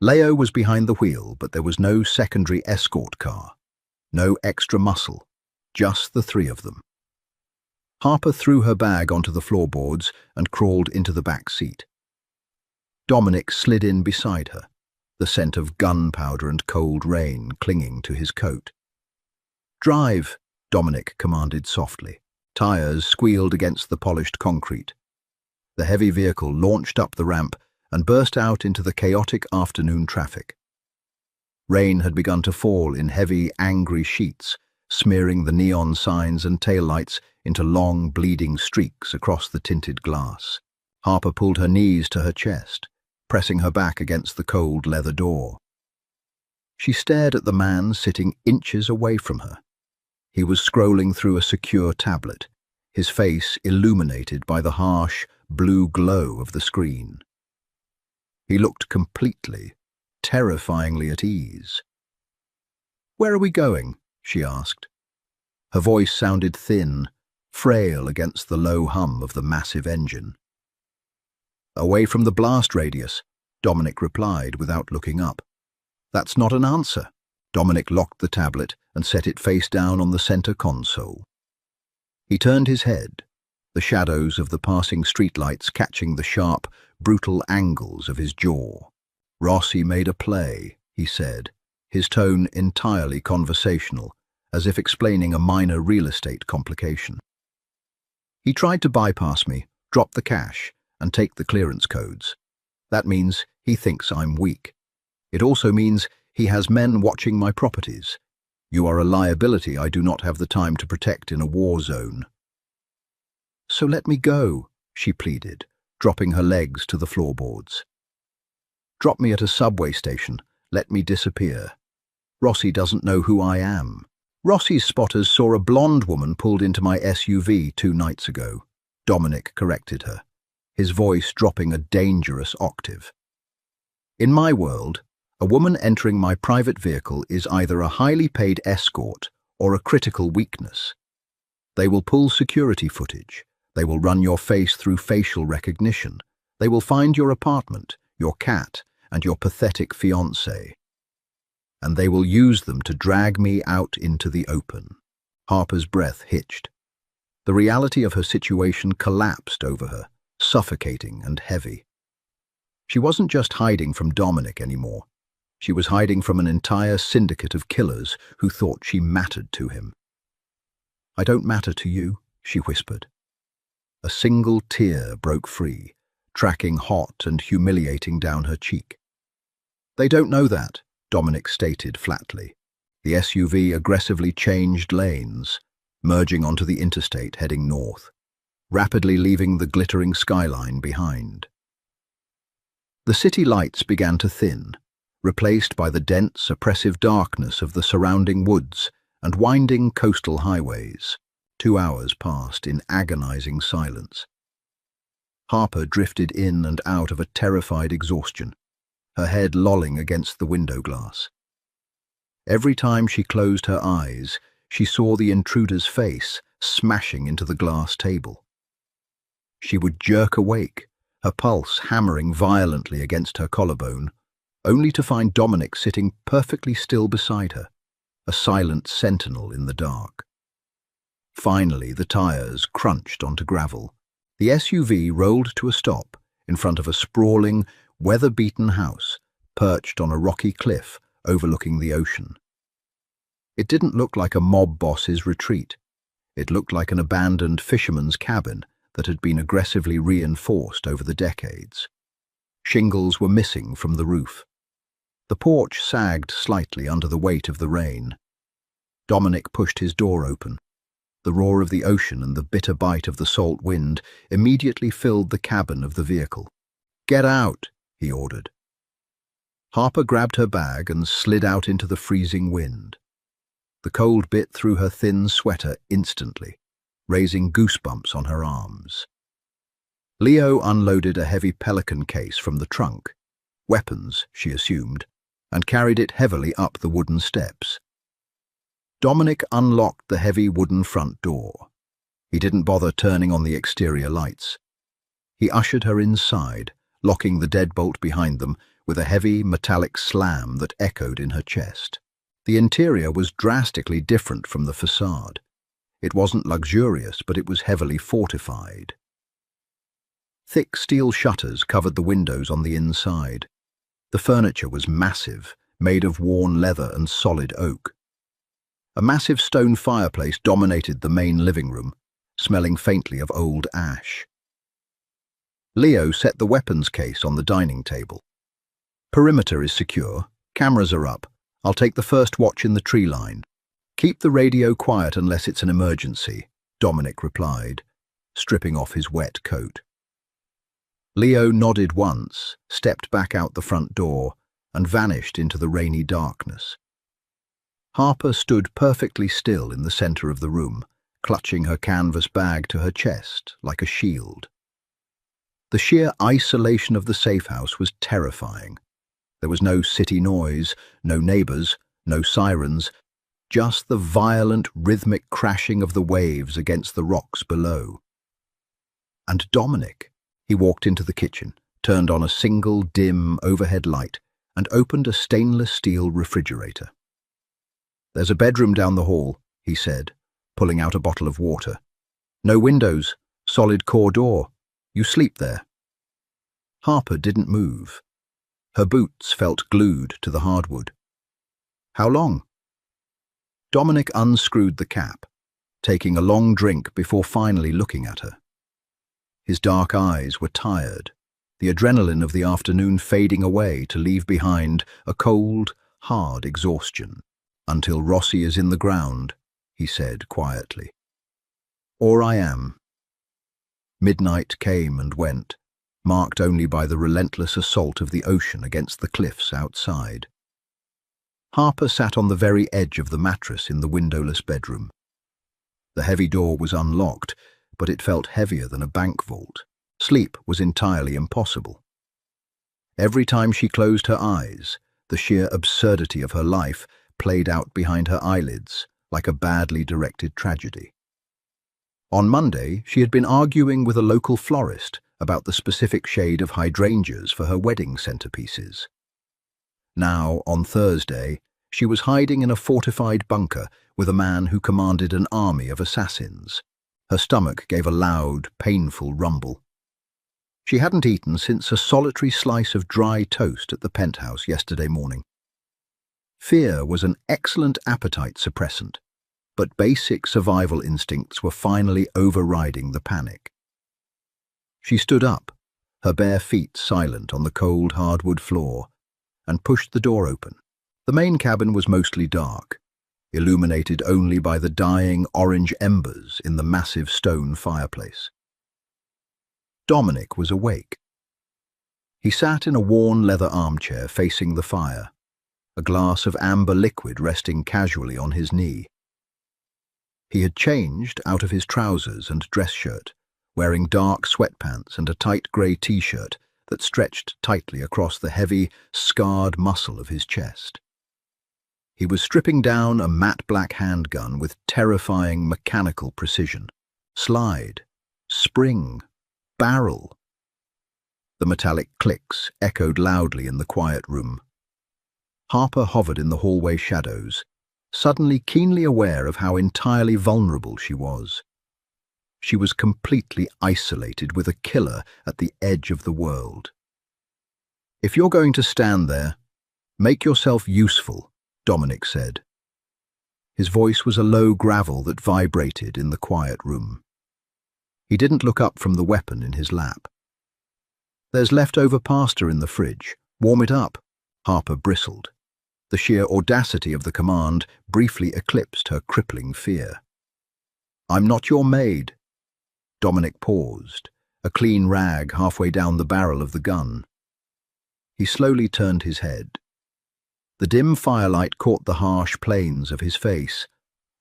Leo was behind the wheel, but there was no secondary escort car, no extra muscle, just the three of them. Harper threw her bag onto the floorboards and crawled into the back seat. Dominic slid in beside her, the scent of gunpowder and cold rain clinging to his coat. "Drive," Dominic commanded softly. Tires squealed against the polished concrete. The heavy vehicle launched up the ramp and burst out into the chaotic afternoon traffic. Rain had begun to fall in heavy, angry sheets, smearing the neon signs and taillights into long, bleeding streaks across the tinted glass. Harper pulled her knees to her chest, pressing her back against the cold leather door. She stared at the man sitting inches away from her. He was scrolling through a secure tablet, his face illuminated by the harsh, blue glow of the screen. He looked completely, terrifyingly at ease. "Where are we going?" she asked. Her voice sounded thin, frail against the low hum of the massive engine. "Away from the blast radius," Dominic replied without looking up. "That's not an answer." Dominic locked the tablet and set it face down on the center console. He turned his head, the shadows of the passing streetlights catching the sharp, brutal angles of his jaw. "Rossi made a play," he said, his tone entirely conversational, as if explaining a minor real estate complication. "He tried to bypass me, drop the cash, and take the clearance codes. That means he thinks I'm weak. It also means he has men watching my properties. You are a liability I do not have the time to protect in a war zone." "So let me go," she pleaded, dropping her legs to the floorboards. "Drop me at a subway station. Let me disappear. Rossi doesn't know who I am. Rossi's spotters saw a blonde woman pulled into my SUV 2 nights ago," Dominic corrected her, his voice dropping a dangerous octave. "In my world, a woman entering my private vehicle is either a highly paid escort or a critical weakness. They will pull security footage. They will run your face through facial recognition. They will find your apartment, your cat, and your pathetic fiancé. And they will use them to drag me out into the open." Harper's breath hitched. The reality of her situation collapsed over her, suffocating and heavy. She wasn't just hiding from Dominic anymore. She was hiding from an entire syndicate of killers who thought she mattered to him. "I don't matter to you," she whispered. A single tear broke free, tracking hot and humiliating down her cheek. "They don't know that," Dominic stated flatly. The SUV aggressively changed lanes, merging onto the interstate heading north, rapidly leaving the glittering skyline behind. The city lights began to thin, replaced by the dense, oppressive darkness of the surrounding woods and winding coastal highways. 2 hours passed in agonizing silence. Harper drifted in and out of a terrified exhaustion, her head lolling against the window glass. Every time she closed her eyes, she saw the intruder's face smashing into the glass table. She would jerk awake, her pulse hammering violently against her collarbone, only to find Dominic sitting perfectly still beside her, a silent sentinel in the dark. Finally, the tires crunched onto gravel. The SUV rolled to a stop in front of a sprawling, weather-beaten house perched on a rocky cliff overlooking the ocean. It didn't look like a mob boss's retreat. It looked like an abandoned fisherman's cabin that had been aggressively reinforced over the decades. Shingles were missing from the roof. The porch sagged slightly under the weight of the rain. Dominic pushed his door open. The roar of the ocean and the bitter bite of the salt wind immediately filled the cabin of the vehicle. "Get out," he ordered. Harper grabbed her bag and slid out into the freezing wind. The cold bit through her thin sweater instantly, raising goosebumps on her arms. Leo unloaded a heavy Pelican case from the trunk, weapons, she assumed, and carried it heavily up the wooden steps. Dominic unlocked the heavy wooden front door. He didn't bother turning on the exterior lights. He ushered her inside, locking the deadbolt behind them with a heavy metallic slam that echoed in her chest. The interior was drastically different from the facade. It wasn't luxurious, but it was heavily fortified. Thick steel shutters covered the windows on the inside. The furniture was massive, made of worn leather and solid oak. A massive stone fireplace dominated the main living room, smelling faintly of old ash. Leo set the weapons case on the dining table. "Perimeter is secure. Cameras are up. I'll take the first watch in the tree line. Keep the radio quiet unless it's an emergency," Dominic replied, stripping off his wet coat. Leo nodded once, stepped back out the front door, and vanished into the rainy darkness. Harper stood perfectly still in the center of the room, clutching her canvas bag to her chest like a shield. The sheer isolation of the safe house was terrifying. There was no city noise, no neighbors, no sirens, just the violent, rhythmic crashing of the waves against the rocks below. And Dominic, he walked into the kitchen, turned on a single dim overhead light, and opened a stainless steel refrigerator. "There's a bedroom down the hall," he said, pulling out a bottle of water. "No windows, solid core door. You sleep there." Harper didn't move. Her boots felt glued to the hardwood. "How long?" Dominic unscrewed the cap, taking a long drink before finally looking at her. His dark eyes were tired, the adrenaline of the afternoon fading away to leave behind a cold, hard exhaustion. "Until Rossi is in the ground," he said quietly. "Or I am." Midnight came and went, marked only by the relentless assault of the ocean against the cliffs outside. Harper sat on the very edge of the mattress in the windowless bedroom. The heavy door was unlocked, but it felt heavier than a bank vault. Sleep was entirely impossible. Every time she closed her eyes, the sheer absurdity of her life played out behind her eyelids like a badly directed tragedy. On Monday, she had been arguing with a local florist about the specific shade of hydrangeas for her wedding centerpieces. Now, on Thursday, she was hiding in a fortified bunker with a man who commanded an army of assassins. Her stomach gave a loud, painful rumble. She hadn't eaten since a solitary slice of dry toast at the penthouse yesterday morning. Fear was an excellent appetite suppressant, but basic survival instincts were finally overriding the panic. She stood up, her bare feet silent on the cold hardwood floor, and pushed the door open. The main cabin was mostly dark, illuminated only by the dying orange embers in the massive stone fireplace. Dominic was awake. He sat in a worn leather armchair facing the fire, a glass of amber liquid resting casually on his knee. He had changed out of his trousers and dress shirt, wearing dark sweatpants and a tight grey t-shirt that stretched tightly across the heavy, scarred muscle of his chest. He was stripping down a matte black handgun with terrifying mechanical precision. Slide, spring, barrel. The metallic clicks echoed loudly in the quiet room. Harper hovered in the hallway shadows, suddenly keenly aware of how entirely vulnerable she was. She was completely isolated with a killer at the edge of the world. "If you're going to stand there, make yourself useful," Dominic said. His voice was a low gravel that vibrated in the quiet room. He didn't look up from the weapon in his lap. "There's leftover pasta in the fridge. Warm it up," Harper bristled. The sheer audacity of the command briefly eclipsed her crippling fear. "I'm not your maid." Dominic paused, a clean rag halfway down the barrel of the gun. He slowly turned his head. The dim firelight caught the harsh planes of his face,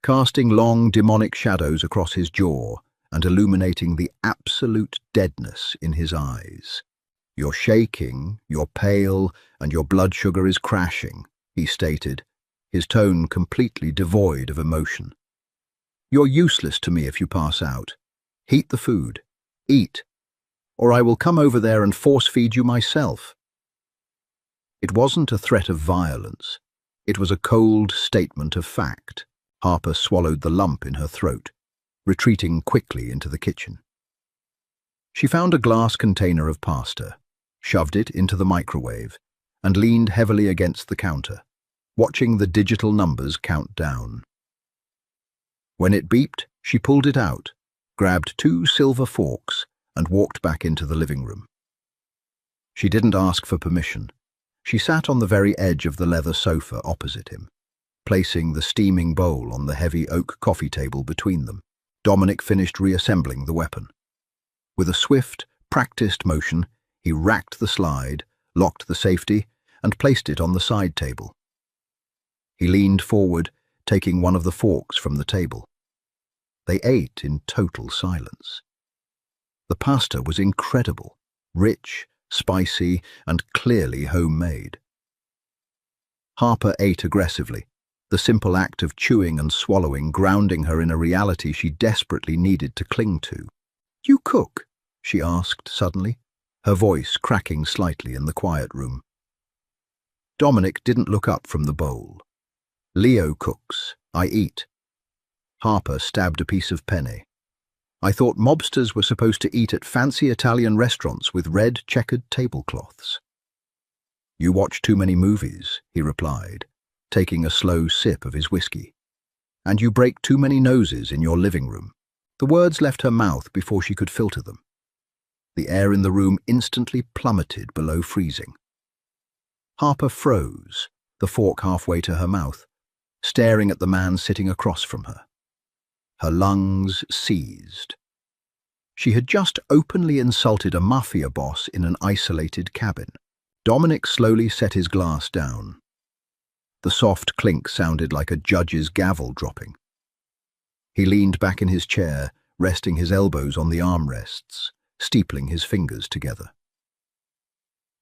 casting long demonic shadows across his jaw and illuminating the absolute deadness in his eyes. "You're shaking, you're pale, and your blood sugar is crashing," he stated, his tone completely devoid of emotion. "You're useless to me if you pass out. Heat the food. Eat. Or I will come over there and force-feed you myself." It wasn't a threat of violence. It was a cold statement of fact. Harper swallowed the lump in her throat, retreating quickly into the kitchen. She found a glass container of pasta, shoved it into the microwave, and leaned heavily against the counter, watching the digital numbers count down. When it beeped, she pulled it out, grabbed 2 silver forks, and walked back into the living room. She didn't ask for permission. She sat on the very edge of the leather sofa opposite him, placing the steaming bowl on the heavy oak coffee table between them. Dominic finished reassembling the weapon. With a swift, practiced motion, he racked the slide, locked the safety, and placed it on the side table. He leaned forward, taking one of the forks from the table. They ate in total silence. The pasta was incredible, rich, spicy, and clearly homemade. Harper ate aggressively, the simple act of chewing and swallowing grounding her in a reality she desperately needed to cling to. "You cook?" she asked suddenly, her voice cracking slightly in the quiet room. Dominic didn't look up from the bowl. "Leo cooks. I eat." Harper stabbed a piece of penne. "I thought mobsters were supposed to eat at fancy Italian restaurants with red checkered tablecloths." "You watch too many movies," he replied, taking a slow sip of his whiskey. "And you break too many noses in your living room." The words left her mouth before she could filter them. The air in the room instantly plummeted below freezing. Harper froze, the fork halfway to her mouth, staring at the man sitting across from her. Her lungs seized. She had just openly insulted a mafia boss in an isolated cabin. Dominic slowly set his glass down. The soft clink sounded like a judge's gavel dropping. He leaned back in his chair, resting his elbows on the armrests, steepling his fingers together.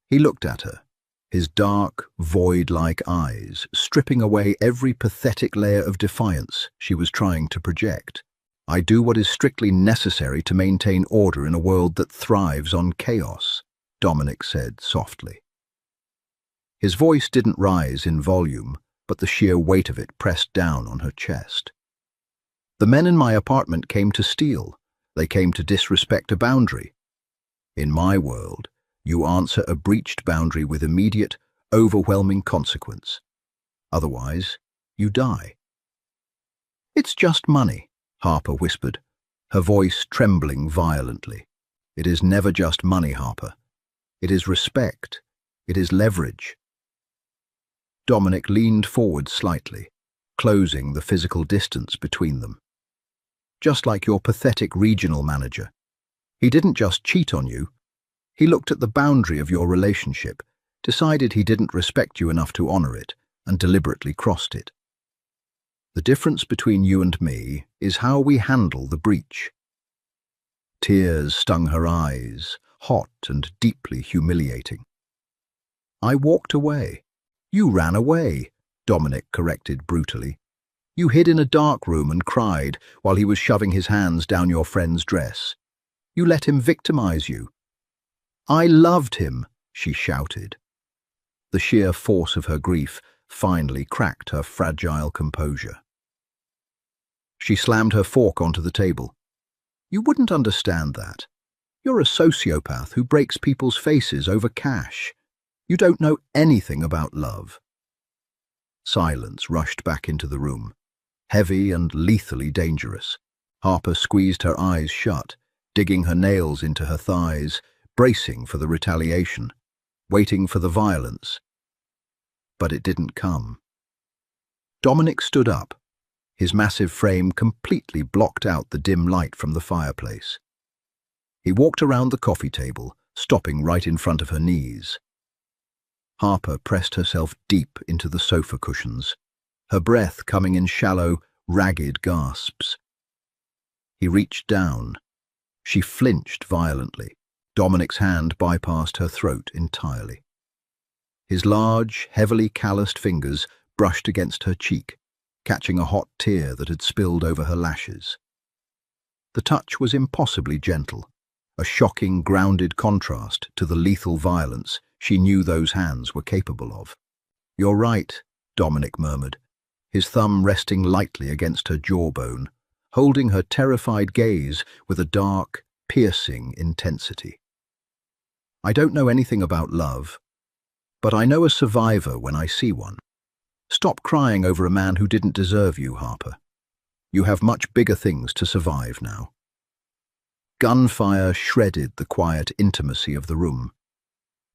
He looked at her, his dark, void-like eyes stripping away every pathetic layer of defiance she was trying to project. "I do what is strictly necessary to maintain order in a world that thrives on chaos," Dominic said softly. His voice didn't rise in volume, but the sheer weight of it pressed down on her chest. "The men in my apartment came to steal. They came to disrespect a boundary. In my world, you answer a breached boundary with immediate, overwhelming consequence. Otherwise, you die." "It's just money," Harper whispered, her voice trembling violently. "It is never just money, Harper. It is respect. It is leverage." Dominic leaned forward slightly, closing the physical distance between them. "Just like your pathetic regional manager. He didn't just cheat on you. He looked at the boundary of your relationship, decided he didn't respect you enough to honor it, and deliberately crossed it. The difference between you and me is how we handle the breach." Tears stung her eyes, hot and deeply humiliating. "I walked away. You ran away. Dominic corrected brutally. You hid in a dark room and cried while he was shoving his hands down your friend's dress. You let him victimize you. I loved him, she shouted. The sheer force of her grief finally cracked her fragile composure. She slammed her fork onto the table. You wouldn't understand that. You're a sociopath who breaks people's faces over cash. You don't know anything about love. Silence rushed back into the room, heavy and lethally dangerous. Harper squeezed her eyes shut, digging her nails into her thighs, bracing for the retaliation, waiting for the violence. But it didn't come. Dominic stood up, his massive frame completely blocked out the dim light from the fireplace. He walked around the coffee table, stopping right in front of her knees. Harper pressed herself deep into the sofa cushions, her breath coming in shallow, ragged gasps. He reached down. She flinched violently. Dominic's hand bypassed her throat entirely. His large, heavily calloused fingers brushed against her cheek, catching a hot tear that had spilled over her lashes. The touch was impossibly gentle, a shocking, grounded contrast to the lethal violence she knew those hands were capable of. You're right, Dominic murmured, his thumb resting lightly against her jawbone, holding her terrified gaze with a dark, piercing intensity. I don't know anything about love, but I know a survivor when I see one. Stop crying over a man who didn't deserve you, Harper. You have much bigger things to survive now. Gunfire shredded the quiet intimacy of the room.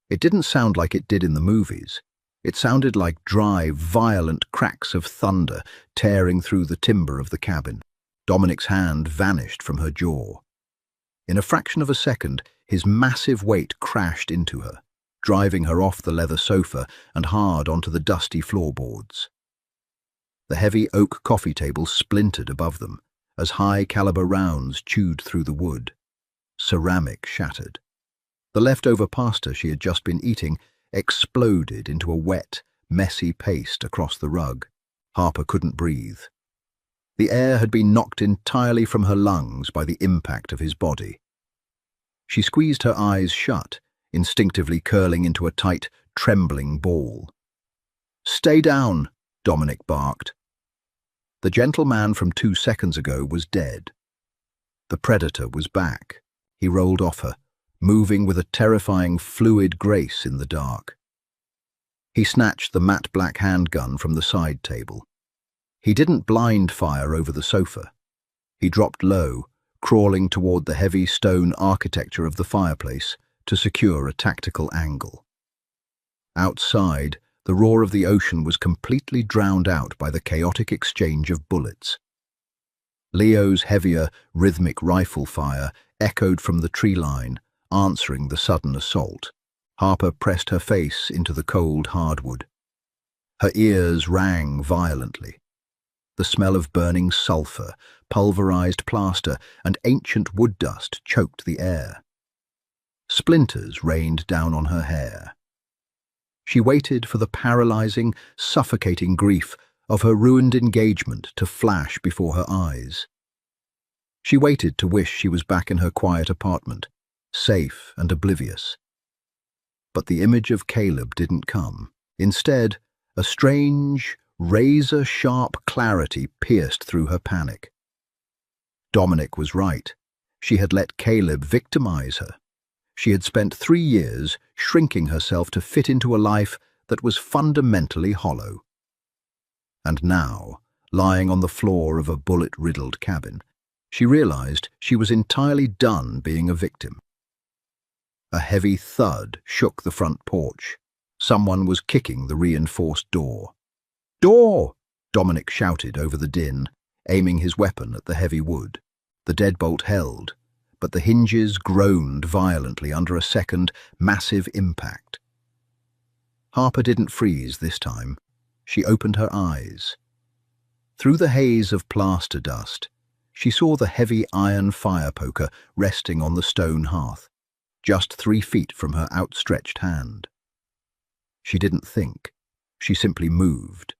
It didn't sound like it did in the movies. It sounded like dry, violent cracks of thunder tearing through the timber of the cabin. Dominic's hand vanished from her jaw. In a fraction of a second, his massive weight crashed into her, driving her off the leather sofa and hard onto the dusty floorboards. The heavy oak coffee table splintered above them as high-caliber rounds chewed through the wood. Ceramic shattered. The leftover pasta she had just been eating exploded into a wet, messy paste across the rug. Harper couldn't breathe. The air had been knocked entirely from her lungs by the impact of his body. She squeezed her eyes shut, instinctively curling into a tight, trembling ball. "Stay down," Dominic barked. The gentleman from 2 seconds ago was dead. The predator was back. He rolled off her, moving with a terrifying, fluid grace in the dark. He snatched the matte black handgun from the side table. He didn't blind fire over the sofa. He dropped low, crawling toward the heavy stone architecture of the fireplace to secure a tactical angle. Outside, the roar of the ocean was completely drowned out by the chaotic exchange of bullets. Leo's heavier, rhythmic rifle fire echoed from the tree line, answering the sudden assault. Harper pressed her face into the cold hardwood. Her ears rang violently. The smell of burning sulfur, pulverized plaster, and ancient wood dust choked the air. Splinters rained down on her hair. She waited for the paralyzing, suffocating grief of her ruined engagement to flash before her eyes. She waited to wish she was back in her quiet apartment, safe and oblivious. But the image of Caleb didn't come. Instead, a strange, razor-sharp clarity pierced through her panic. Dominic was right. She had let Caleb victimize her. She had spent 3 years shrinking herself to fit into a life that was fundamentally hollow. And now, lying on the floor of a bullet-riddled cabin, she realized she was entirely done being a victim. A heavy thud shook the front porch. Someone was kicking the reinforced door. "Door!" Dominic shouted over the din, aiming his weapon at the heavy wood. The deadbolt held, but the hinges groaned violently under a second, massive impact. Harper didn't freeze this time. She opened her eyes. Through the haze of plaster dust, she saw the heavy iron fire poker resting on the stone hearth, just 3 feet from her outstretched hand. She didn't think. She simply moved.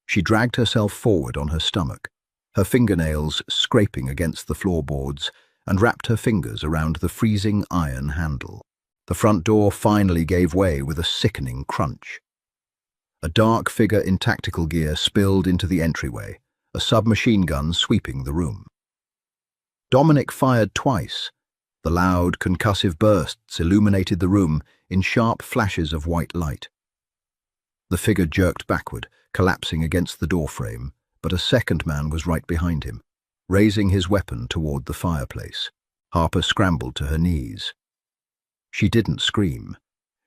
She dragged herself forward on her stomach, her fingernails scraping against the floorboards, and wrapped her fingers around the freezing iron handle. The front door finally gave way with a sickening crunch. A dark figure in tactical gear spilled into the entryway, a submachine gun sweeping the room. Dominic fired twice. The loud, concussive bursts illuminated the room in sharp flashes of white light. The figure jerked backward, collapsing against the doorframe, but a second man was right behind him, raising his weapon toward the fireplace. Harper scrambled to her knees. She didn't scream.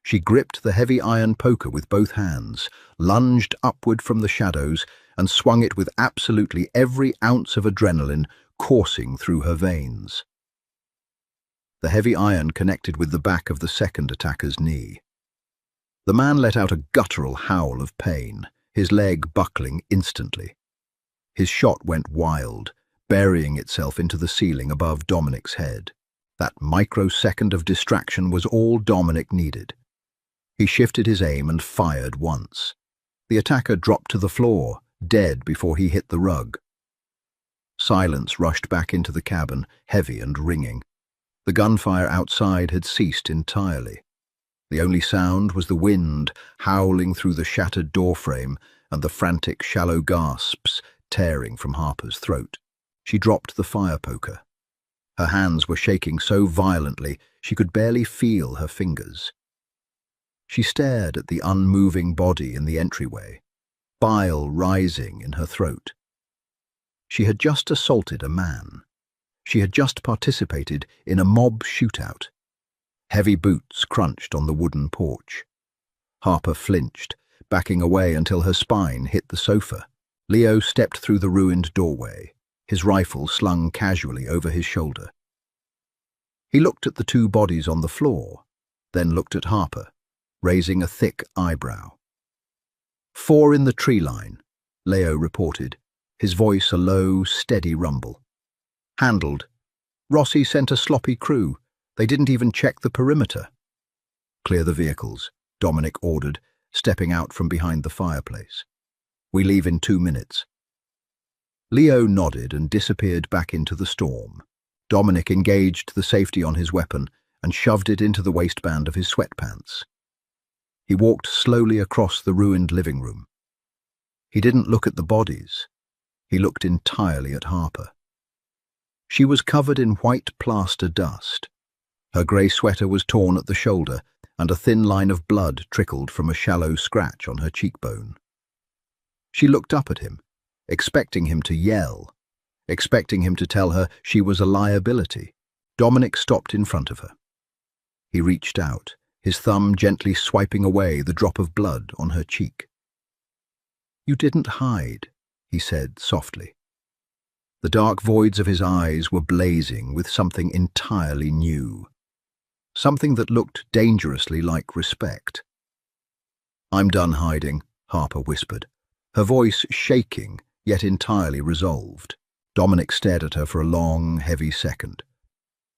She gripped the heavy iron poker with both hands, lunged upward from the shadows, and swung it with absolutely every ounce of adrenaline coursing through her veins. The heavy iron connected with the back of the second attacker's knee. The man let out a guttural howl of pain, his leg buckling instantly. His shot went wild, burying itself into the ceiling above Dominic's head. That microsecond of distraction was all Dominic needed. He shifted his aim and fired once. The attacker dropped to the floor, dead before he hit the rug. Silence rushed back into the cabin, heavy and ringing. The gunfire outside had ceased entirely. The only sound was the wind howling through the shattered doorframe and the frantic, shallow gasps tearing from Harper's throat. She dropped the fire poker. Her hands were shaking so violently she could barely feel her fingers. She stared at the unmoving body in the entryway, bile rising in her throat. She had just assaulted a man. She had just participated in a mob shootout. Heavy boots crunched on the wooden porch. Harper flinched, backing away until her spine hit the sofa. Leo stepped through the ruined doorway, his rifle slung casually over his shoulder. He looked at the two bodies on the floor, then looked at Harper, raising a thick eyebrow. 4 in the tree line, Leo reported, his voice a low, steady rumble. Handled. Rossi sent a sloppy crew. They didn't even check the perimeter. Clear the vehicles, Dominic ordered, stepping out from behind the fireplace. We leave in 2 minutes. Leo nodded and disappeared back into the storm. Dominic engaged the safety on his weapon and shoved it into the waistband of his sweatpants. He walked slowly across the ruined living room. He didn't look at the bodies. He looked entirely at Harper. She was covered in white plaster dust. Her grey sweater was torn at the shoulder, and a thin line of blood trickled from a shallow scratch on her cheekbone. She looked up at him, expecting him to yell, expecting him to tell her she was a liability. Dominic stopped in front of her. He reached out, his thumb gently swiping away the drop of blood on her cheek. "You didn't hide," he said softly. The dark voids of his eyes were blazing with something entirely new, something that looked dangerously like respect. "I'm done hiding," Harper whispered, her voice shaking, yet entirely resolved. Dominic stared at her for a long, heavy second.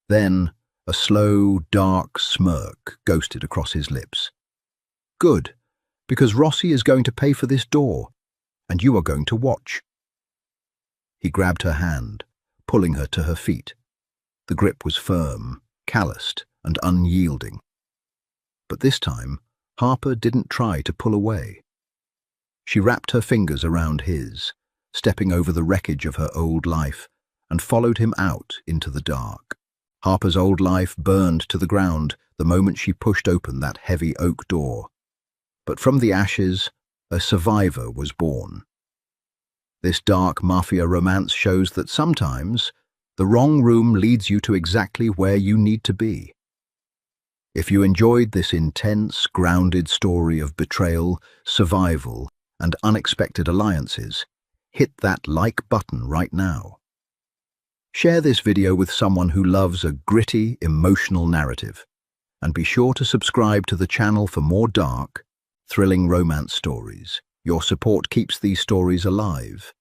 Then a slow, dark smirk ghosted across his lips. "Good, because Rossi is going to pay for this door, and you are going to watch." He grabbed her hand, pulling her to her feet. The grip was firm, calloused, and unyielding. But this time, Harper didn't try to pull away. She wrapped her fingers around his, stepping over the wreckage of her old life, and followed him out into the dark. Harper's old life burned to the ground the moment she pushed open that heavy oak door. But from the ashes, a survivor was born. This dark Mafia romance shows that sometimes the wrong room leads you to exactly where you need to be. If you enjoyed this intense, grounded story of betrayal, survival, and unexpected alliances, hit that like button right now. Share this video with someone who loves a gritty, emotional narrative, and be sure to subscribe to the channel for more dark, thrilling romance stories. Your support keeps these stories alive.